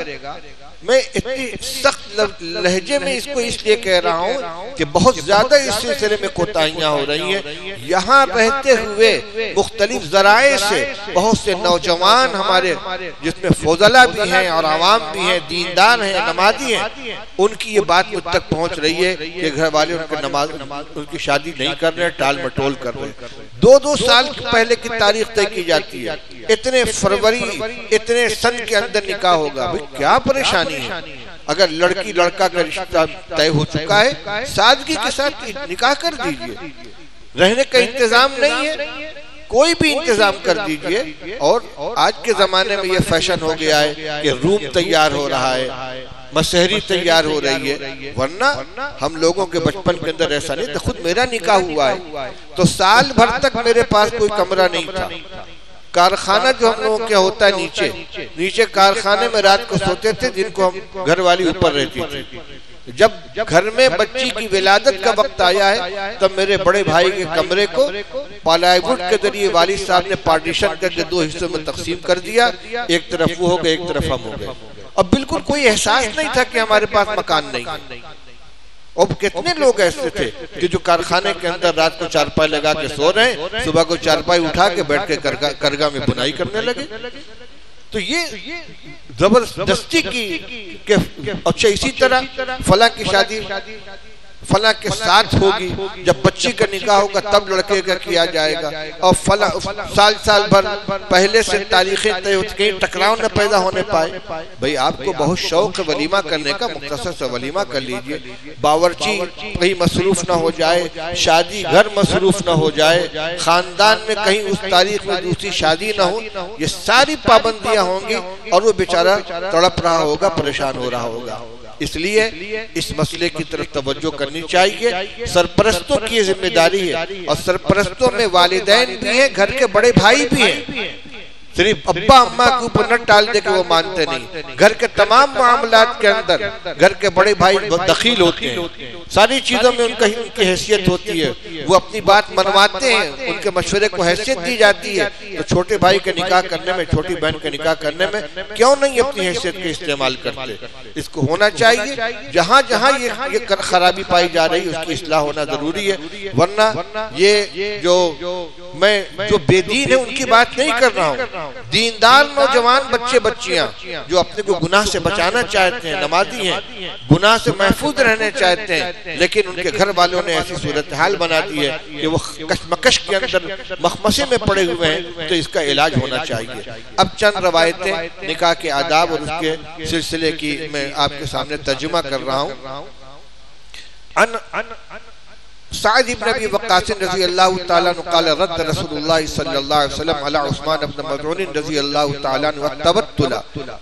میں اتنی سخت لہجے میں اس کو اس لیے کہہ رہا ہوں کہ بہت زیادہ اس سلسلے میں کوتاہیاں ہو رہی ہیں. یہاں رہتے ہوئے مختلف ذرائع سے بہت سے نوجوان ہمارے، جس میں فضلاء بھی ہیں اور عوام بھی ہیں، دیندار ہیں، نمازی ہیں، ان کی یہ بات مجھ تک پہنچ رہی ہے کہ گھر والے ان کی شادی نہیں کر رہے، ٹال مٹول کر رہے. 2 سال پہلے کی تاریخ طے کی جاتی ہے، اتنے فروری اتنے سن کے اندر نکاح ہوگا. بھئی کیا پریشانی ہے؟ اگر لڑکی لڑکا کا رشتہ طے ہو چکا ہے، سادگی کے ساتھ نکاح کر دیجئے. رہنے کا انتظام نہیں ہے، کوئی بھی انتظام کر دیجئے. اور آج کے زمانے میں یہ فیشن ہو گیا ہے کہ روم تیار ہو رہا ہے، مسحری تیار ہو رہی ہے، ورنہ ہم لوگوں کے بچپن کے اندر ایسا نہیں تھا. خود میرا نکاح ہوا ہے تو سال بھر تک میرے پاس کوئی کمرہ نہیں تھا. کارخانہ جو ہم لوگوں کے ہوتا ہے نیچے کارخانے میں رات کو سوتے تھے، جن کو ہم گھر والی اوپر رہتی تھی. جب گھر میں بچی کی ولادت کا وقت آیا ہے تب میرے بڑے بھائی کے کمرے کو پلائی ووڈ کے ذریعے والد صاحب نے پارٹیشن کر کے 2 حصوں میں تقسیم کر دیا. ایک طرف وہ ہو گئے، ایک طرف ہم ہو گئے. اب بالکل کوئی احساس نہیں تھا کہ ہمارے پاس مکان نہیں ہے. اب کتنے لوگ ایسے تھے کہ جو کارخانے کے اندر رات کو چارپائی لگا کے سو رہے ہیں، صبح کو چارپائی اٹھا کے بیٹھ کے کرگاہ میں بنائی کرنے لگے. تو یہ زبردستی کی اچھا اسی طرح فلاں کی شادی فلاں کے ساتھ ہوگی، جب بچی کا نکاح ہوگا تب لڑکے کا کیا جائے گا. اور فلاں سال بھر پہلے سے تاریخیں طے ہوتی، کہیں ٹکراؤ نہ پیدا ہونے پائے. بھئی آپ کو بہت شوق ہے ولیمہ کرنے کا، مختصر سے ولیمہ کر لیجئے. باورچی کہیں مصروف نہ ہو جائے، شادی گھر مصروف نہ ہو جائے، خاندان میں کہیں اس تاریخ میں دوسری شادی نہ ہو. یہ ساری پابندیاں ہوں گی اور وہ بیچارہ تڑپ رہا ہوگا، پریشان ہو رہا ہوگا. اس لیے اس مسئلے کی طرف توجہ کرنی چاہیے. سرپرستوں کی ذمہ داری ہے، اور سرپرستوں میں والدین بھی ہیں، گھر کے بڑے بھائی بھی ہیں. صرف ابا اماں کے اوپر نہ ٹال دے کہ وہ مانتے نہیں. گھر کے تمام معاملات کے اندر گھر کے بڑے بھائی دخیل ہوتے ہیں, ساری چیزوں میں ان کی حیثیت ہوتی ہے, وہ اپنی بات منواتے ہیں, ان کے مشورے کو حیثیت دی جاتی ہے. تو چھوٹے بھائی کا نکاح کرنے میں, چھوٹی بہن کا نکاح کرنے میں کیوں نہیں اپنی حیثیت کے استعمال کرتے؟ اس کو ہونا چاہیے. جہاں جہاں یہ خرابی پائی جا رہی ہے اس کی اصلاح ہونا ضروری ہے. ورنہ یہ جو بے دین ہے ان کی بات نہیں کر رہا ہوں, دیندار نوجوان بچے بچیاں جو اپنے کو گناہ سے بچانا چاہتے ہیں, نمازی ہیں, گناہ سے محفوظ رہنے چاہتے ہیں, لیکن ان کے گھر والوں نے ایسی صورتحال بنا دی ہے کہ وہ کشمکش کے اندر مخمصے میں پڑے ہوئے ہیں. تو اس کا علاج ہونا چاہیے. اب چند روایتیں نکاح کے آداب اور اس کے سلسلے کی میں آپ کے سامنے ترجمہ کر رہا ہوں. سعد ابن ابی وقاص رضی اللہ تعالیٰ عنہ قال رد رسول اللہ صلی اللہ علیہ وسلم علی عثمان بن مظعون رضی اللہ تعالیٰ عنہ التبتل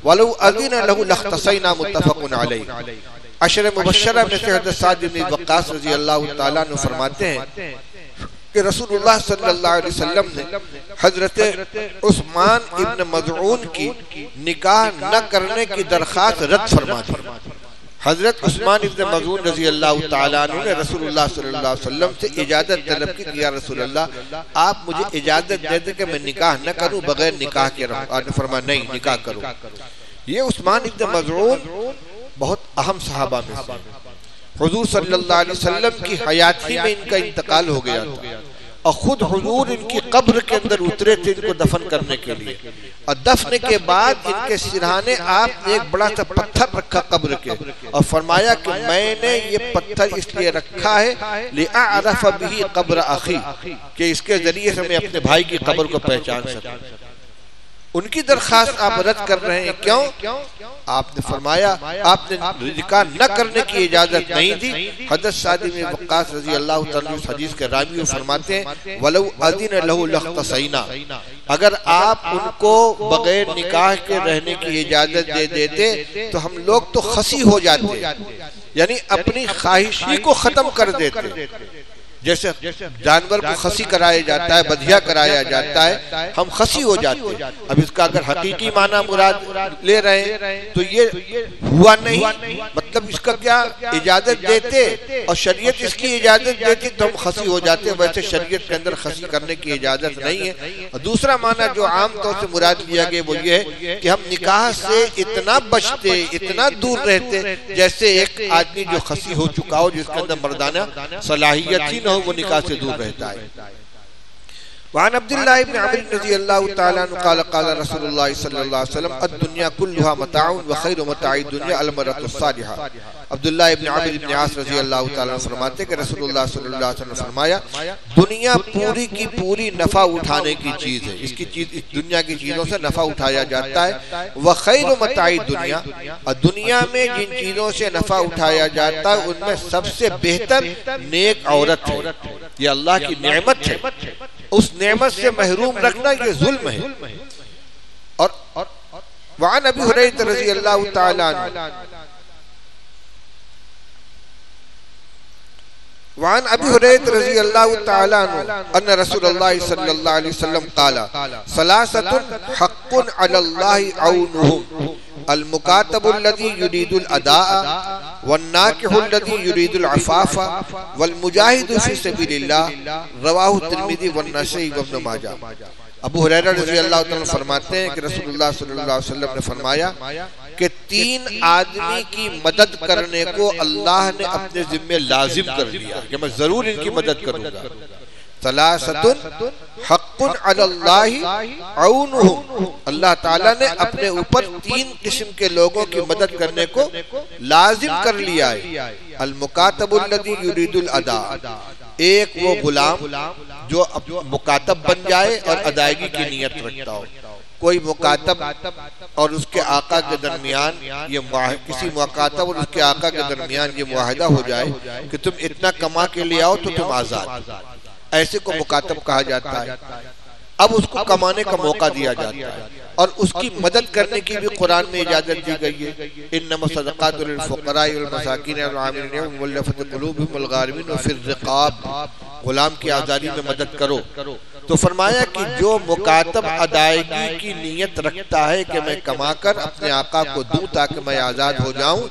ولو اذن له لاختصینا متفق علیہ. عشر مبشرہ میں سے حضرت سعد ابن وقاص رضی اللہ تعالیٰ عنہ فرماتے ہیں کہ رسول اللہ صلی اللہ علیہ وسلم نے حضرت عثمان ابن مظعون کی نکاح نہ کرنے کی درخواست رد فرما دی. حضرت عثمان ابن مظعون رضی اللہ تعالیٰ عنہ نے رسول اللہ صلی اللہ علیہ وسلم سے اجازت طلب کی کہ یا رسول اللہ آپ مجھے اجازت دے دیں کہ میں نکاح نہ کروں, بغیر نکاح کے رہوں. آپ نے فرمایا نہیں, نکاح کرو. یہ عثمان ابن مظعون بہت اہم صحابہ میں سے, حضور صلی اللہ علیہ وسلم کی حیاتی میں ان کا انتقال ہو گیا تھا, اور خود حضور ان کی قبر کے اندر اترے تھے ان کو دفن کرنے کے لیے, اور دفن کے بعد ان کے سرہانے آپ نے ایک بڑا سا پتھر رکھا قبر کے, اور فرمایا کہ میں نے یہ پتھر اس لیے رکھا ہے لِأَعْرَفَ بِهِ قبر اخی, کہ اس کے ذریعے سے میں اپنے بھائی کی قبر کو پہچان سکوں. ان کی درخواست آپ رد کر رہے ہیں, کیوں؟ آپ نے فرمایا آپ نے نکاح نہ کرنے کی اجازت نہیں دی. حضرت سعد بن وقاص رضی اللہ تعالیٰ اس حدیث کے راوی فرماتے ہیں وَلَوْ أَذِنَ لَهُ لَاخْتَصَيْنَا, اگر آپ ان کو بغیر نکاح کے رہنے کی اجازت دے دیتے تو ہم لوگ تو خسی ہو جاتے, یعنی اپنی خواہشی کو ختم کر دیتے. جیسے جانور کو خسی کرایا جاتا ہے, بدھیا کرایا جاتا ہے, ہم خسی ہو جاتے ہیں. اب اس کا اگر حقیقی معنی مراد لے رہے ہیں تو یہ ہوا نہیں, مطلب اس کا کیا, اجازت دیتے اور شریعت اس کی اجازت دیتی تو ہم خسی ہو جاتے. ویسے شریعت کے اندر خسی کرنے کی اجازت نہیں ہے. اور دوسرا معنی جو عام طور سے مراد لیا گیا وہ یہ ہے کہ ہم نکاح سے اتنا بچتے, اتنا دور رہتے جیسے ایک آدمی جو خسی ہو چکا ہو, جس کے اندر مردانہ صلاحیت ہی وہ نکاح سے دور رہتا ہے. وعن عبداللہ ابن عمر رضی اللہ تعالیٰ عنہ قال قال رسول اللہ صلی اللہ علیہ وسلم الدنیا کلها متاع وخیر متاع الدنیا المرأة الصالحہ. عبداللہ ابن عمر ابن عاص رضی اللہ تعالیٰ عنہ فرماتے کہ رسول اللہ صلی اللہ علیہ وسلم نے فرمایا دنیا پوری کی پوری نفع اٹھانے کی چیز ہے, اس دنیا کی چیزوں سے نفع اٹھایا جاتا ہے. وخیر متاع الدنیا, اور دنیا میں جن چیزوں سے نفع اٹھایا جاتا ہے ان میں سب سے بہتر نیک عورت ہے. یہ اللہ کی نعمت ہے, اس نعمت سے محروم رکھنا یہ ظلم ہے. اور وعن ابی ہریرہ رضی اللہ تعالی عنہ وعن ابی ہریرہ رضی اللہ تعالی عنہ ان رسول اللہ صلی اللہ علیہ وسلم قال ثلاثة حق علی اللہ عونهم المکاتب الذي يريد الاداء والناکح الذي يريد العفاف والمجاہد فی سبیل اللہ. رواہ الترمذی والنسائی وابن ماجہ. ابو ہریرہ رضی اللہ تعالیٰ فرماتے ہیں کہ رسول اللہ صلی اللہ علیہ وسلم نے فرمایا کہ 3 آدمی کی مدد کرنے کو اللہ نے اپنے ذمہ لازم کر دیا کہ میں ضرور ان کی مدد کروں گا. ثلاثة حق علی اللہ عونهم, اللہ تعالیٰ نے اپنے اوپر 3 قسم کے لوگوں کی مدد کرنے کو لازم کر لیا ہے. المکاتب الذی یرید الاداء, ایک وہ غلام جو مکاتب بن جائے اور ادائیگی کی نیت رکھتا ہو. کوئی مکاتب اور اس کے آقا کے درمیان کسی مکاتب اور اس کے آقا کے درمیان یہ معاہدہ ہو جائے کہ تم اتنا کما کے لے آؤ تو تم آزاد, ایسے کو مکاتب کہا جاتا ہے. اب اس کو کمانے کا موقع دیا جاتا ہے اور اس کی مدد کرنے کی بھی قرآن میں اجازت دی گئی ہے. انما الصدقات للفقراء والمساکین والعاملین والمؤلفۃ قلوبهم والغارمین وفی الرقاب, غلام کی آزادی میں مدد کرو. تو فرمایا کہ جو مکاتب ادائیگی کی نیت رکھتا ہے کہ میں کما کر اپنے آقا کو دوں تاکہ میں آزاد ہو جاؤں،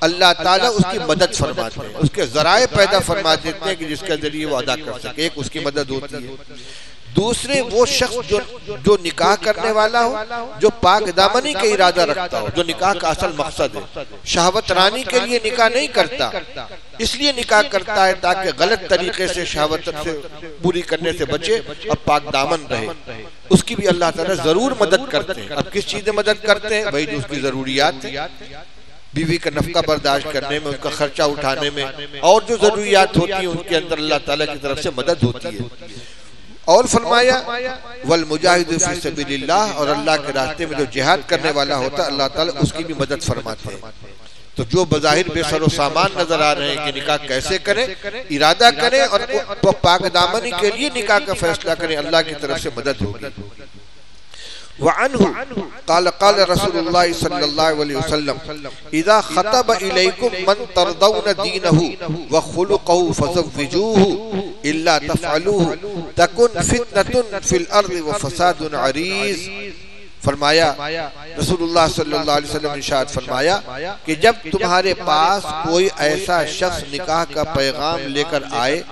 اللہ تعالیٰ اس کی مدد فرماتے ہیں، اس کے ذرائع پیدا فرما دیتے ہیں کہ جس کے ذریعے وہ ادا کر سکے. ایک اس کی مدد ہوتی ہے. دوسرے وہ شخص جو نکاح کرنے والا ہو، جو پاک دامنی کا ارادہ رکھتا ہو، جو نکاح کا اصل مقصد ہے، شہوت رانی کے لیے نکاح نہیں کرتا، اس لیے نکاح کرتا ہے تاکہ غلط طریقے سے شہوت سے پوری کرنے سے بچے اور پاک دامن رہے، اس کی بھی اللہ تعالیٰ ضرور مدد کرتے ہیں. اب کس چیز میں مدد کرتے ہیں؟ وہی جو اس کی ضروریات ہیں، بیوی کا نفقہ برداشت کرنے میں، اس کا خرچہ اٹھانے میں، اور جو ضروریات ہوتی ہیں ان کے اندر اللہ تعالیٰ کی طرف سے مدد ہوتی ہے. اور فرمایا والمجاہد فی سبیل اللہ، اور اللہ کے راستے میں جو جہاد کرنے والا ہوتا ہے اللہ تعالیٰ اس کی بھی مدد فرماتے ہیں. تو جو بظاہر بے سر و سامان نظر آ رہے ہیں کہ نکاح کیسے کریں، ارادہ کریں اور پاک دامنی کے لیے نکاح کا فیصلہ کریں، اللہ کی طرف سے مدد ہوگی. وعنہ قال قال رسول اللہ صلی اللہ علیہ وسلم اذا خطب الیکم من ترضون دینہ وخلقہ فزوجوہ الا تفعلوہ تکن فتنة فی الارض وفساد عریض. فرمایا رسول اللہ صلی اللہ علیہ وسلم ارشاد فرمایا کہ جب تمہارے پاس کوئی ایسا شخص نکاح کا پیغام لے کر آئے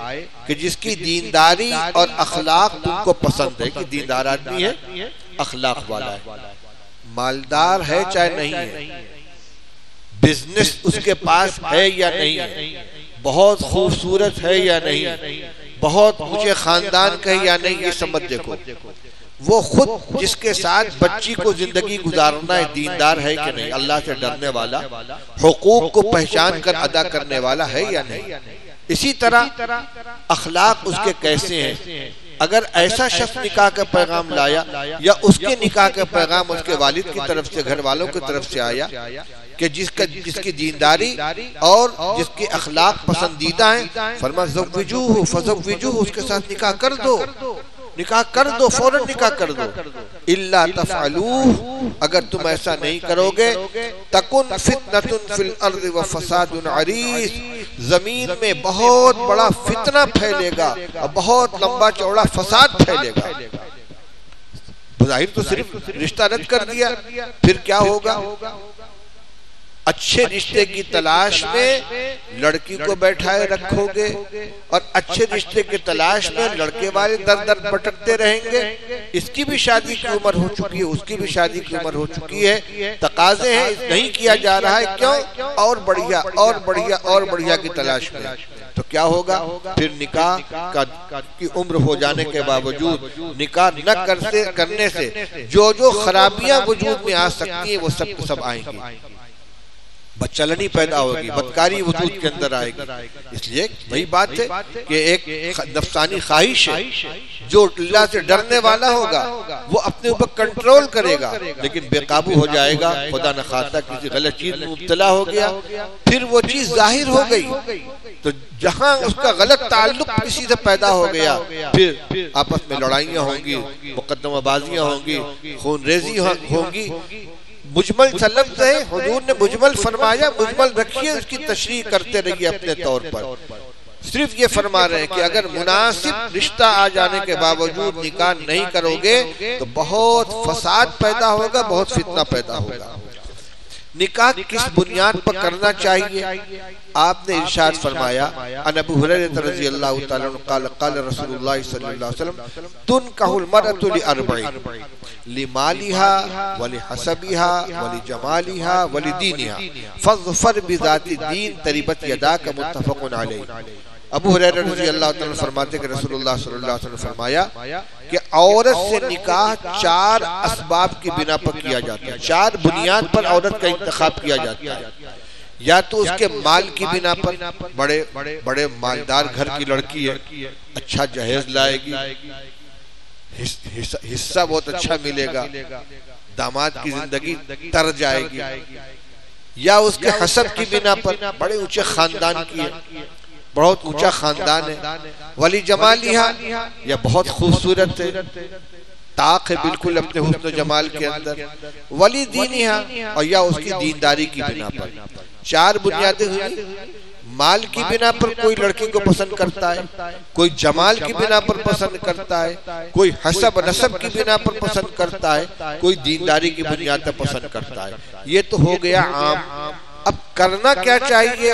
کہ جس کی دینداری اور اخلاق تم کو پسند ہے، کہ دیندار آدمی ہے، اخلاق والا ہے، مالدار ہے چاہے نہیں ہے، بزنس اس کے پاس ہے یا نہیں ہے، بہت خوبصورت ہے یا نہیں، بہت اونچے خاندان کا ہے یا نہیں، یہ سمجھ دیکھو. وہ خود جس کے ساتھ بچی کو زندگی گزارنا ہے دیندار ہے کہ نہیں، اللہ سے ڈرنے والا، حقوق کو پہچان کر ادا کرنے والا ہے یا نہیں. اسی طرح اخلاق اس کے کیسے ہیں. اگر ایسا شخص نکاح کا پیغام لایا یا اس کے نکاح کا پیغام اس کے والد کی طرف سے، گھر والوں کی طرف سے آیا کہ جس کی دینداری اور جس کے اخلاق پسندیدہ ہیں، فرمایا زوجوہ فزوجوہ، اس کے ساتھ نکاح کر دو، نکاح کر دو، فوراً نکاح کر دو. الا تفعلوہ، اگر تم ایسا نہیں کرو گے، تکن فتنة فی الارض وفساد عریض، زمین میں بہت بڑا فتنہ پھیلے گا اور بہت لمبا چوڑا فساد پھیلے گا. بظاہر تو صرف رشتہ رد کر دیا، پھر کیا ہوگا؟ اچھے رشتے کی تلاش میں لڑکی کو بیٹھائے رکھو گے اور اچھے رشتے کی تلاش میں لڑکے والے در در بھٹکتے رہیں گے. اس کی بھی شادی کی عمر ہو چکی ہے، اس کی بھی شادی کی عمر ہو چکی ہے، تقاضے ہیں، نہیں کیا جا رہا ہے، کیوں؟ اور بڑھیا اور بڑھیا اور بڑھیا کی تلاش میں. تو کیا ہوگا؟ پھر نکاح کی عمر ہو جانے کے باوجود نکاح نہ کرنے سے جو خرابیاں وجود میں آ سکتی ہیں وہ سب سب آئیں گی. بدچلنی پیدا ہوگی، بدکاری وجود کے اندر آئے گی. اس لیے وہی بات ہے کہ ایک نفسانی خواہش ہے، جو اللہ سے ڈرنے والا ہوگا وہ اپنے اوپر کنٹرول کرے گا، لیکن بے قابو ہو جائے گا، خدا نخواستہ کسی غلط چیز میں مبتلا ہو گیا، پھر وہ چیز ظاہر ہو گئی تو جہاں اس کا غلط تعلق کسی سے پیدا ہو گیا، پھر آپس میں لڑائیاں ہوں گی، مقدمہ بازیاں ہوں گی، خون ریزی ہوں گی. مجمل سا لفظ ہے، حضور نے مجمل فرمایا، مجمل رکھیے، اس کی تشریح کرتے رہیے اپنے طور پر. صرف یہ فرما رہے ہیں کہ اگر مناسب رشتہ آ جانے کے باوجود نکاح نہیں کرو گے تو بہت فساد پیدا ہوگا، بہت فتنہ پیدا ہوگا. نکاح کس بنیاد پر کرنا چاہیے؟ آپ نے ارشاد فرمایا عن ابو ہریرہ رضی اللہ تعالی عنہ قال قال رسول اللہ صلی اللہ علیہ وسلم تنکح المرأة لأربع لمالها ولحسبها ولجمالها ولدینها فاظفر بذات الدین تربت یداک متفق علیہ. ابو ہریرہ رضی اللہ تعالیٰ فرماتے کہ رسول اللہ صلی اللہ علیہ وسلم فرمایا کہ عورت سے نکاح 4 اسباب کی بنا پر کیا جاتا ہے، 4 بنیاد پر عورت کا انتخاب کیا جاتا ہے. یا تو اس کے مال کی بنا پر، بڑے مالدار گھر کی لڑکی ہے، اچھا جہیز لائے گی، حصہ بہت اچھا ملے گا، داماد کی زندگی تر جائے گی. یا اس کے حسب کی بنا پر، بڑے اونچے خاندان کی ہے، بہت اونچا خاندان ہے. ولی جمالہا، یا بہت خوبصورت ہے، طاق ہے بالکل اپنے حسن و جمال کے اندر. ولی دینہا، اور یا اس کی دینداری کی بنا پر. 4 بنیادیں ہوئی. مال کی بنا پر کوئی لڑکی کو پسند کرتا ہے، کوئی جمال کی بنا پر پسند کرتا ہے، کوئی حسب نسب کی بنا پر پسند کرتا ہے، کوئی دینداری کی بنیاد پر پسند کرتا ہے۔ یہ تو ہو گیا عام۔ اب کرنا کیا چاہیے؟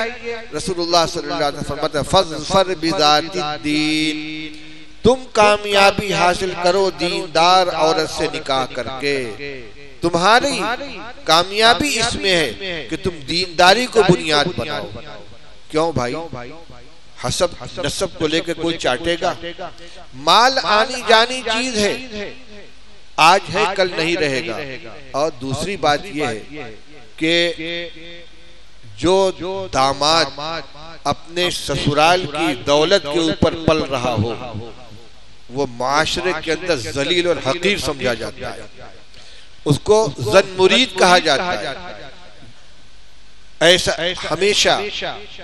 رسول اللہ صلی اللہ علیہ وسلم فرماتے ہیں فَاظْفَرْ بِذَاتِ الدِّينِ، تم کامیابی حاصل کرو دیندار عورت سے نکاح کر کے۔ تمہاری کامیابی اس میں ہے کہ تم دینداری کو بنیاد بناؤ۔ کیوں بھائی؟ حسب نسب کو لے کے کوئی چاٹے گا؟ مال آنی جانی چیز ہے، آج ہے کل نہیں رہے گا۔ اور دوسری بات یہ ہے کہ جو داماد اپنے سسرال کی دولت کے اوپر پل رہا ہو وہ معاشرے کے اندر ذلیل اور حقیر سمجھا جاتا ہے، اس کو زن مرید کہا جاتا ہے۔ ایسا ہمیشہ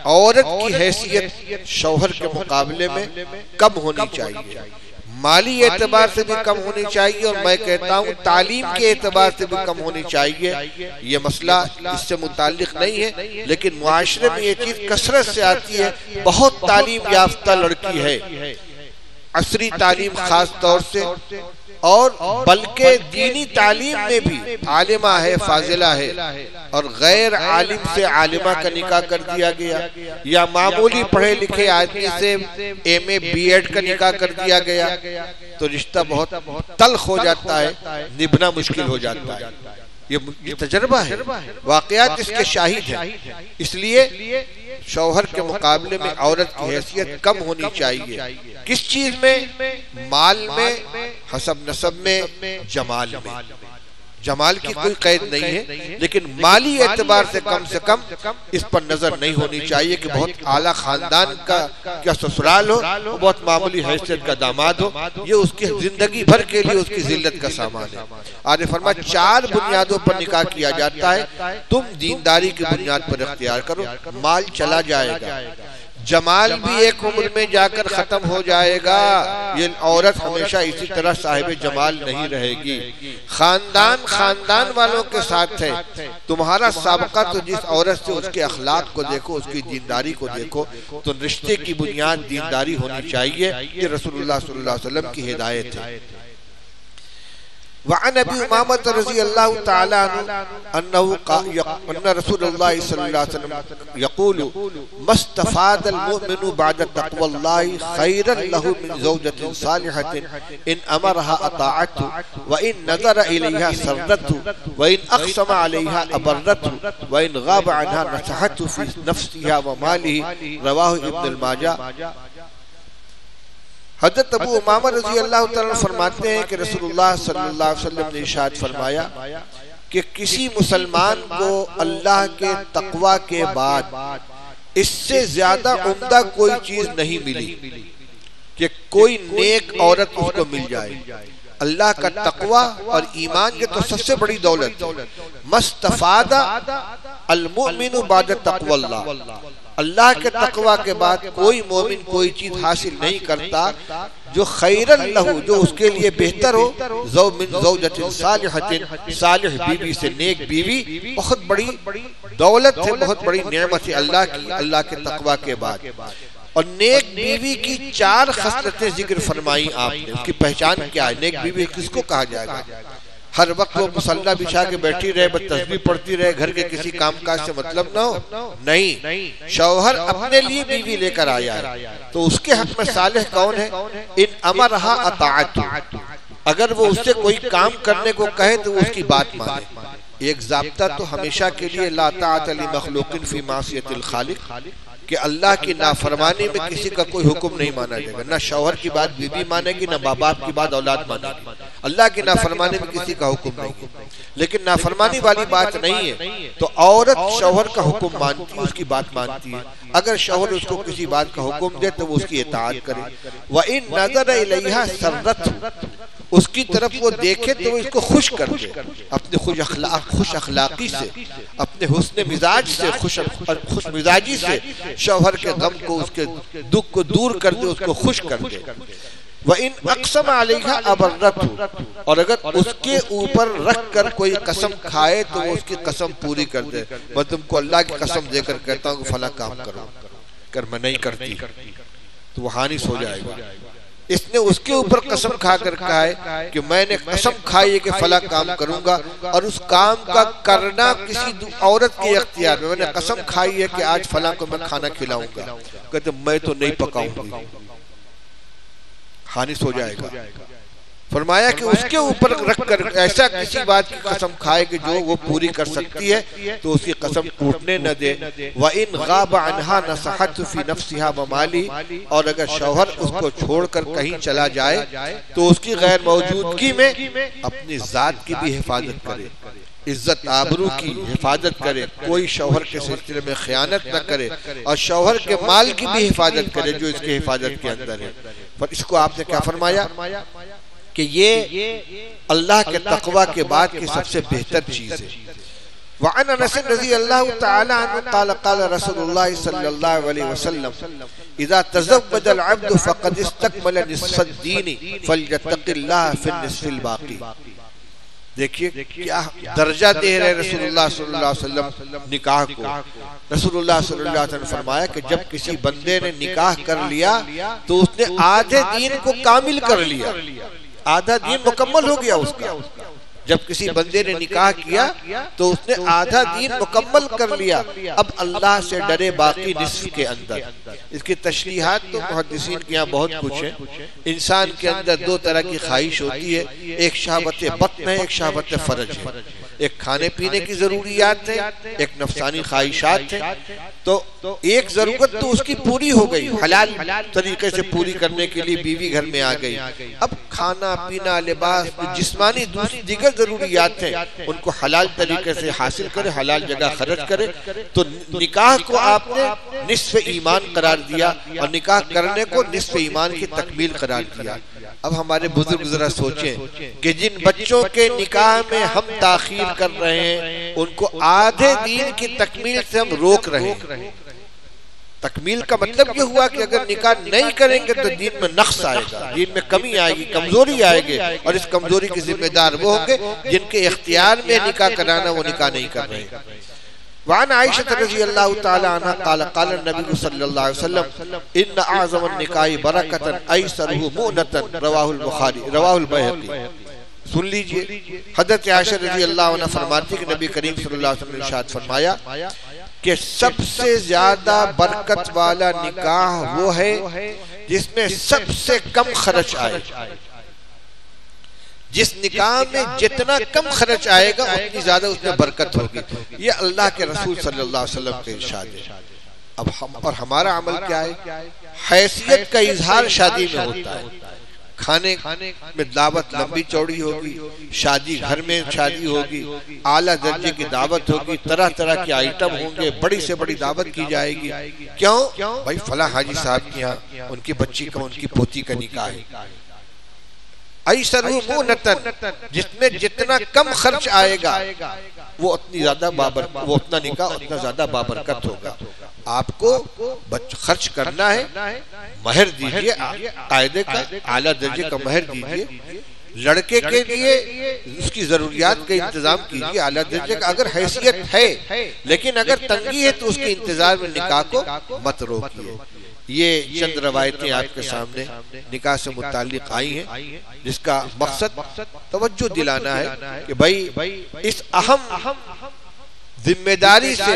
عورت کی حیثیت شوہر کے مقابلے میں کم ہونی چاہیے، مالی اعتبار سے بھی کم ہونی چاہیے، اور میں کہتا ہوں تعلیم کے اعتبار سے بھی کم ہونی چاہیے۔ یہ مسئلہ اس سے متعلق نہیں ہے، لیکن معاشرے میں یہ چیز کثرت سے آتی ہے۔ بہت تعلیم یافتہ لڑکی ہے، عصری تعلیم خاص طور سے، اور بلکہ دینی تعلیم میں بھی عالمہ ہے، فاضلہ ہے، اور غیر عالم سے عالمہ کا نکاح کر دیا گیا، یا معمولی پڑھے لکھے آدمی سے ایم اے بی ایڈ کا نکاح کر دیا گیا، تو رشتہ بہت تلخ ہو جاتا ہے، نبھنا مشکل ہو جاتا ہے۔ یہ تجربہ ہے، واقعات اس کے شاہد ہیں۔ اس لیے شوہر کے مقابلے میں عورت کی حیثیت کم ہونی چاہیے۔ کس چیز میں؟ مال میں، حسب نسب میں، جمال میں۔ جمال کی کوئی قید نہیں ہے، لیکن مالی اعتبار سے کم اس پر نظر نہیں ہونی چاہیے کہ بہت اعلیٰ خاندان کا کیا سسرال ہو، بہت معمولی حیثیت کا داماد ہو، یہ اس کی زندگی بھر کے لیے اس کی ذلت کا سامان ہے۔ آج فرمایا 4 بنیادوں پر نکاح کیا جاتا ہے، تم دینداری کی بنیاد پر اختیار کرو، مال چلا جائے گا، جمال بھی ایک عمر میں جا کر ختم ہو جائے گا، یہ عورت ہمیشہ اسی طرح صاحب جمال نہیں رہے گی۔ خاندان والوں کے ساتھ ہے، تمہارا سابقہ تو جس عورت سے اس کے اخلاق کو دیکھو، اس کی دینداری کو دیکھو، تو رشتے کی بنیاد دینداری ہونی چاہیے۔ یہ رسول اللہ صلی اللہ علیہ وسلم کی ہدایت ہے۔ وعن ابی امامۃ رضی اللہ تعالی عنہ ان رسول اللہ صلی اللہ علیہ وسلم یقول ما استفاد المؤمن بعد تقوى الله خيرا له من زوجة صالحة ان امرها اطاعته وان نظر اليها سرته وان اقسم عليها ابرته وان غاب عنها نصحته في نفسها وماله رواه ابن الماجہ۔ حضرت ابو امامہ رضی اللہ تعالیٰ فرماتے ہیں کہ رسول اللہ صلی اللہ علیہ وسلم نے ارشاد فرمایا کہ کسی مسلمان کو اللہ کے تقوی کے بعد اس سے زیادہ عمدہ کوئی چیز نہیں ملی کہ کوئی نیک عورت اس کو مل جائے۔ اللہ کا تقوی اور ایمان یہ تو سب سے بڑی دولت ہے۔ مستفاد المؤمن بعد تقوی اللہ، اللہ کے تقوی کے بعد کوئی مومن کوئی چیز حاصل نہیں کرتا جو خیر لہ، جو اس کے لیے بہتر ہو، من زوجۃ صالحۃ، صالح بیوی سے، نیک بیوی بہت بڑی دولت ہے، بہت بڑی نعمت ہے اللہ کی، اللہ کے تقوی کے بعد۔ اور نیک بیوی کی 4 خصلتیں ذکر فرمائی آپ نے، اس کی پہچان کیا ہے؟ نیک بیوی کس کو کہا جائے گا؟ ہر وقت وہ مصلی بچھا کے بیٹھی رہے، بس تسبیح پڑھتی رہے، گھر کے کسی کام کاج سے مطلب نہ ہو؟ نہیں، شوہر اپنے لیے بیوی لے کر آیا ہے، تو اس کے حق میں صالح کون ہے؟ ان امرہا اطاعت، اگر وہ اس سے کوئی کام کرنے کو کہے تو وہ اس کی بات مانے۔ ایک ضابطہ تو ہمیشہ کے لیے لا طاعت لمخلوق فی معصیت الخالق، کہ اللہ کی نافرمانی میں کسی کا کوئی حکم نہیں مانا جائے گا، نہ شوہر کی بات بیوی مانے گی، نہ باپ باپ کی بات اولاد مانے گی۔ اللہ کی نافرمانی میں کسی کا حکم نہیں ہے، لیکن نافرمانی والی بات نہیں ہے تو عورت شوہر کا حکم مانتی ہے، اس کی بات مانتی ہے۔ اگر شوہر اس کو کسی بات کا حکم دے تو وہ اس کی اطاعت کرے۔ وَإِن نَظَرَ إِلَيْهَا سَرَّتْهُ، اس کی طرف وہ دیکھے تو وہ اس کو خوش کر دے، اپنے خوش اخلاقی سے، اپنے حسن مزاج سے، خوش مزاجی سے شوہر کے غم کو، اس کے دکھ کو دور کر دے، اس کو خوش کر دے۔ وَإِنْ أَقْسَمَ عَلَيْهَا أَبَرَّتْهُ، اور اگر اس کے اوپر رکھ کر کوئی قسم کھائے تو وہ اس کی قسم پوری کر دے۔ میں تم کو اللہ کی قسم دے کر کہتا ہوں کہ فلاں کام کرو، کر میں نہیں کرتی تو وہ حانث ہو جائے گا۔ اس نے اس کے اوپر قسم کھا کر کہا ہے کہ میں نے قسم کھائی ہے کہ فلاں کام کروں گا، اور اس کام کا کرنا کسی عورت کے اختیار میں نے قسم کھائی ہے کہ آج فلاں کو میں کھانا کھلاؤں گا، کہتے میں تو نہیں پکاؤں گی، حانث ہو جائے گا۔ فرمایا کہ اس کے اوپر رکھ کر ایسا کسی بات کی قسم کھائے کہ جو وہ پوری کر سکتی ہے تو اس کی قسم ٹوٹنے نہ دے۔ وَإِنْ غَابَ عَنْهَا نَصَحَتْ فِي نَفْسِهَا وَمَالِهِ، اور اگر شوہر اس کو چھوڑ کر کہیں چلا جائے تو اس کی غیر موجودگی میں اپنی ذات کی بھی حفاظت کرے، عزت آبرو کی حفاظت کرے، کوئی شوہر کے سلسلے میں خیانت نہ کرے، اور شوہر کے مال کی بھی حفاظت کرے جو اس کے حفاظت کے اندر ہے۔ پر اس کو آپ نے کیا فرمایا کہ یہ اللہ کے تقوی کے بعد کی سب سے بہتر چیز ہے۔ وعن انس رضی اللہ تعالی عنہ قال قال رسول اللہ صلی اللہ علیہ وسلم اذا تزوج العبد فقد استكمل نصف الدین فليتق اللہ فی النصف الباقی۔ دیکھیے کیا درجہ دے رہے رسول اللہ صلی اللہ علیہ وسلم نکاح کو۔ رسول اللہ صلی اللہ علیہ وسلم نے فرمایا کہ جب کسی بندے نے نکاح کر لیا تو اس نے آدھے دین کو کامل کر لیا، آدھا دین مکمل ہو گیا اس کا۔ جب کسی بندے نے نکاح کیا تو اس نے آدھا دین مکمل کر لیا، اب اللہ سے ڈرے باقی نصف کے اندر۔ اس کی تشریحات تو محدثین کے یہاں بہت کچھ ہیں۔ انسان کے اندر دو طرح کی خواہش ہوتی ہے، ایک شہوت بطن ہے، ایک شہوت فرج ہے۔ ایک کھانے پینے کی ضروریات ہے، ایک نفسانی خواہشات ہیں۔ تو ایک ضرورت تو اس کی پوری ہو گئی، حلال طریقے سے پوری کرنے کے لیے بیوی گھر میں آ گئی۔ اب کھانا پینا لباس جسمانی دیگر ضروریات ہیں ان کو حلال طریقے سے حاصل کرے، حلال جگہ خرچ کرے۔ تو نکاح کو آپ نے نصف ایمان قرار دیا اور نکاح کرنے کو نصف ایمان کی تکمیل قرار دیا۔ اب ہمارے بزرگ ذرا سوچیں کہ جن بچوں کے نکاح میں ہم تاخیر کر رہے ہیں ان کو آدھے دین کی تکمیل سے ہم روک رہے ہیں۔ تکمیل کا مطلب یہ ہوا کہ اگر نکاح نہیں کریں گے تو دین میں نقص آئے گا، دین میں کمی آئے گی، کمزوری آئے گی، اور اس کمزوری کے ذمہ دار وہ ہوں گے جن کے اختیار میں نکاح کرانا وہ نکاح نہیں کر رہے۔ وعن عائشہ رضی اللہ تعالی عنہ قال قال النبی صلی اللہ علیہ وسلم ان اعظم النکاح برکتا ایسرہ مؤنتا رواہ البخاری رواہ البیہقی۔ سن لیجئے، حضرت عائشہ رضی اللہ عنہ فرماتی کہ نبی کریم صلی اللہ علیہ وسلم نے ارشاد فرمایا کہ سب سے زیادہ برکت والا نکاح وہ ہے جس میں سب سے کم خرچ آئے۔ جس نکاح میں جتنا کم خرچ آئے گا اتنی زیادہ اس میں برکت ہوگی۔ یہ اللہ کے رسول صلی اللہ علیہ وسلم کے ارشاد ہے۔ اب اور ہمارا عمل کیا ہے؟ حیثیت کا اظہار شادی میں ہوتا ہے، کھانے میں دعوت لمبی چوڑی ہوگی، شادی گھر میں شادی ہوگی، اعلیٰ درجے کی دعوت ہوگی، طرح طرح کے آئٹم ہوں گے، بڑی سے بڑی دعوت کی جائے گی۔ کیوں؟ بھائی فلاں حاجی صاحب کے یہاں ان کی بچی کا ان کی پوتی کا نکاح ہے۔ ایسرہ مؤنتا، جس میں جتنا کم خرچ آئے گا وہ اتنی زیادہ وہ اتنا نکاح اتنا زیادہ بابرکت ہوگا۔ آپ کو خرچ کرنا ہے، مہر دیجئے قاعدے کا، اعلیٰ درجے کا مہر دیجئے۔ لڑکے کے لیے اس کی ضروریات کا انتظام کیجئے اعلیٰ درجے کا، اگر حیثیت ہے، لیکن اگر تنگی ہے تو اس کے انتظار میں نکاح کو مت روکیے۔ یہ چند روایتیں آپ کے سامنے نکاح سے متعلق آئی ہیں جس کا مقصد توجہ دلانا ہے کہ بھائی اس اہم ذمہ داری سے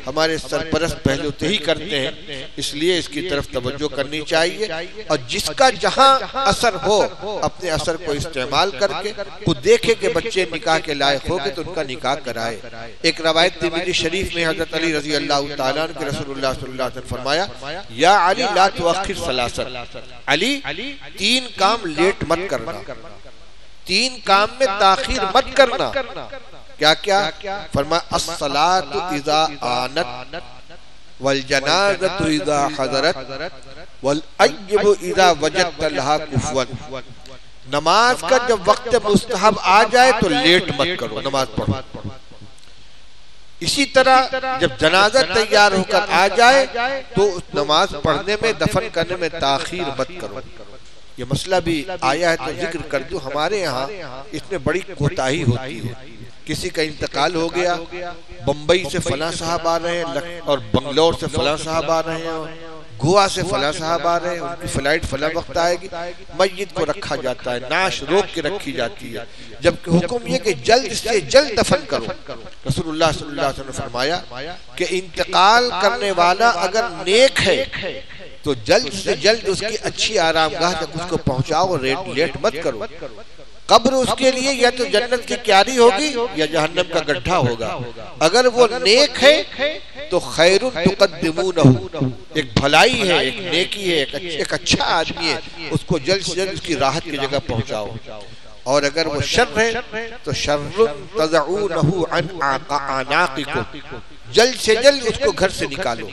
ہمارے سرپرست پہلو تہی کرتے ہیں، اس لیے اس کی طرف توجہ کرنی چاہیے، اور جس کا جہاں اثر ہو اپنے اثر کو استعمال کر کے خود دیکھے کہ بچے نکاح کے لائق ہو گے تو ان کا نکاح کرائے۔ ایک روایت ترمذی شریف میں حضرت علی رضی اللہ تعالیٰ عنہ کے رسول اللہ صلی اللہ علیہ وسلم فرمایا یا علی لا تؤخر ثلاثا، علی تین کام لیٹ مت کرنا، تین کام میں تاخیر مت کرنا۔ کیا کیا؟ فرمایا الصلاۃ اذا آنت والجنازۃ اذا حضرت والایب اذا وجدت لها کفوا۔ نماز کا جب وقت مستحب آ جائے تو لیٹ مت کرو، نماز پڑھو۔ اسی طرح جب جنازہ تیار ہو کر آ جائے تو نماز پڑھنے میں دفن کرنے میں تاخیر مت کرو۔ یہ مسئلہ بھی آیا ہے تو ذکر کر دوں، ہمارے یہاں اس میں بڑی کوتاہی ہوتی ہے۔ کسی کا انتقال ہو گیا، بمبئی سے فلاں صاحب آ رہے ہیں اور بنگلور سے فلاں صاحب آ رہے ہیں، گوا سے فلاں صاحب آ رہے ہیں، ان کی فلائٹ فلاں وقت آئے گی، میت کو رکھا جاتا ہے، نعش روک کے رکھی جاتی ہے، جبکہ حکم یہ کہ جلد سے جلد دفن کرو۔ رسول اللہ صلی اللہ علیہ وسلم نے فرمایا کہ انتقال کرنے والا اگر نیک ہے تو جلد سے جلد اس کی اچھی آرام گاہ تک اس کو پہنچاؤ، لیٹ مت کرو۔ قبر اس کے لیے یا تو جنت کی کیاری ہوگی یا جہنم کا گڈھا ہوگا۔ اگر وہ نیک ہے تو خیر تقدمونہ، ایک بھلائی ہے، ایک نیکی ہے، ایک اچھا آدمی ہے، اس کو جلد سے جلد اس کی راحت کی جگہ پہنچاؤ۔ اور اگر وہ شر ہے تو شر تضعونہ عن اعناقکم، جلد سے جلد اس کو گھر سے نکالو،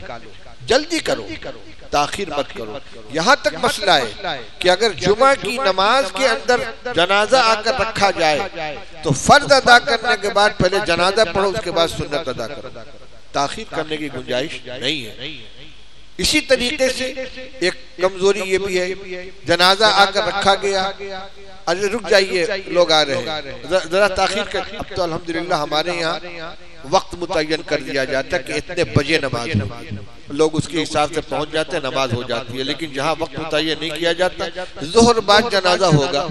جلدی کرو، تاخیر مت کرو۔ یہاں تک مسئلہ ہے کہ اگر جمعہ کی نماز کے اندر جنازہ آ کر رکھا جائے تو فرض ادا کرنے کے بعد پہلے جنازہ پڑھو، اس کے بعد سنت ادا کرو، تاخیر کرنے کی گنجائش نہیں ہے۔ اسی طریقے سے ایک کمزوری یہ بھی ہے، جنازہ آ کر رکھا گیا، رک جائیے لوگ آ رہے ہیں، ذرا تاخیر کر۔ اب تو الحمدللہ ہمارے یہاں وقت متعین کر دیا جاتا ہے کہ اتنے بجے نماز ہوگی، لوگ اس کے حساب سے پہنچ جاتے ہیں، نماز ہو جاتی ہے۔ لیکن جہاں وقت متعین نہیں کیا جاتا، ظہر بعد جنازہ ہوگا،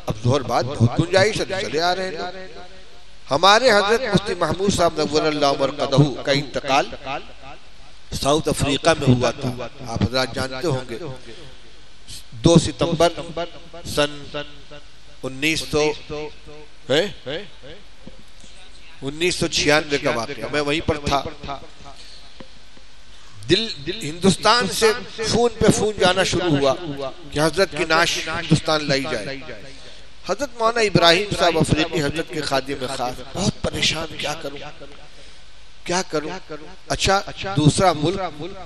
اب ظہر بعد بہت گنجائش ہے، چلے آ رہے ہیں۔ ہمارے حضرت مفتی محمود صاحب نور اللہ مرقدہ کا انتقال ساؤتھ افریقہ میں ہوا تھا، آپ حضرات جانتے ہوں گے۔ 2 ستمبر سن 1996 کا واقعہ، میں وہیں پر تھا۔ ہندوستان سے فون پہ فون جانا شروع ہوا کہ حضرت کی نعش ہندوستان لائی جائے۔ حضرت مولانا ابراہیم صاحب افریقی حضرت کے خادم خاص، بہت پریشان، کیا کروں۔ اچھا دوسرا ملک،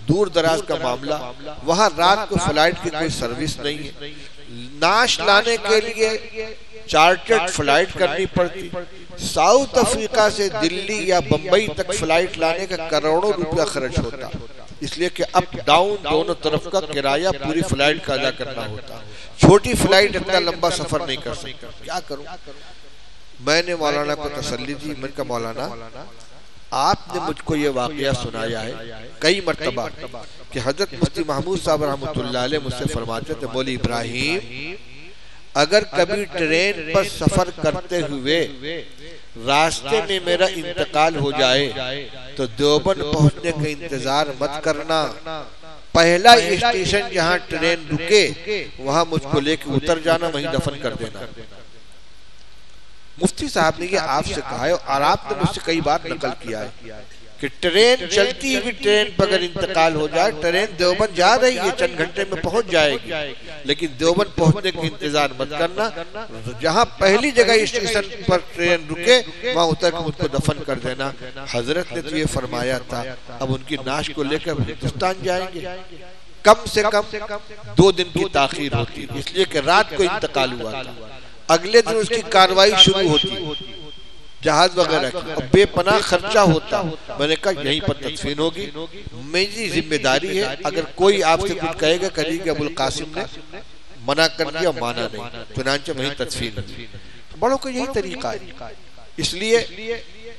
دور دراز کا معاملہ، وہاں رات کو فلائٹ کی کوئی سروس نہیں ہے، نعش لانے کے لیے چارٹرڈ فلائٹ کرنی پڑتی، ساؤتھ افریقہ سے دلی یا بمبئی تک فلائٹ لانے کا کروڑوں روپیہ خرچ ہوتا، اس لیے کہ اپ ڈاؤن دونوں طرف کا کرایہ پوری فلائٹ کا ادا کرنا ہوتا۔ چھوٹی فلائٹ اتنا لمبا سفر نہیں کر سکتا، کیا کروں۔ میں نے مولانا کو تسلی دی، میں نے کہا مولانا آپ نے مجھ کو یہ واقعہ سنایا ہے کئی مرتبہ کہ حضرت مفتی محمود صاحب رحمۃ اللہ علیہ مجھ سے فرماتے تھے، مولوی ابراہیم اگر کبھی ٹرین پر سفر کرتے ہوئے راستے میں میرا انتقال ہو جائے تو دیوبند پہنچنے کا انتظار مت کرنا، پہلا اسٹیشن جہاں ٹرین رکے وہاں مجھ کو لے کے اتر جانا، وہیں دفن کر دینا۔ مفتی صاحب نے یہ آپ سے کہا ہے اور آپ نے مجھ سے کئی بار نقل کیا ہے کہ ٹرین چلتی ہوئی ٹرین پر اگر انتقال ہو جائے، ٹرین دیوبند جا رہی ہے، چند گھنٹے میں پہنچ جائے گی، لیکن دیوبند پہنچنے کا انتظار مت کرنا، جہاں پہلی جگہ اسٹیشن پر ٹرین رکے وہاں اتر کے مجھ کو دفن کر دینا۔ حضرت نے تو یہ فرمایا تھا، اب ان کی نعش کو لے کر ہندوستان جائیں گے، کم سے کم 2 دن کی تاخیر ہوتی، اس لیے کہ رات کو انتقال ہوا تھا، اگلے دن اس کی کاروائی شروع ہوتی جہاز وغیرہ کی، بے پناہ خرچہ ہوتا۔ میں نے کہا یہیں پر تدفین ہوگی، میری ذمہ داری ہے، اگر کوئی آپ سے کچھ کہے گا کہے کہ ابو القاسم نے منع کر دیا، مانا نہیں، چنانچہ وہیں تدفین ہوگی۔ بڑوں کا یہی طریقہ ہے، اس لیے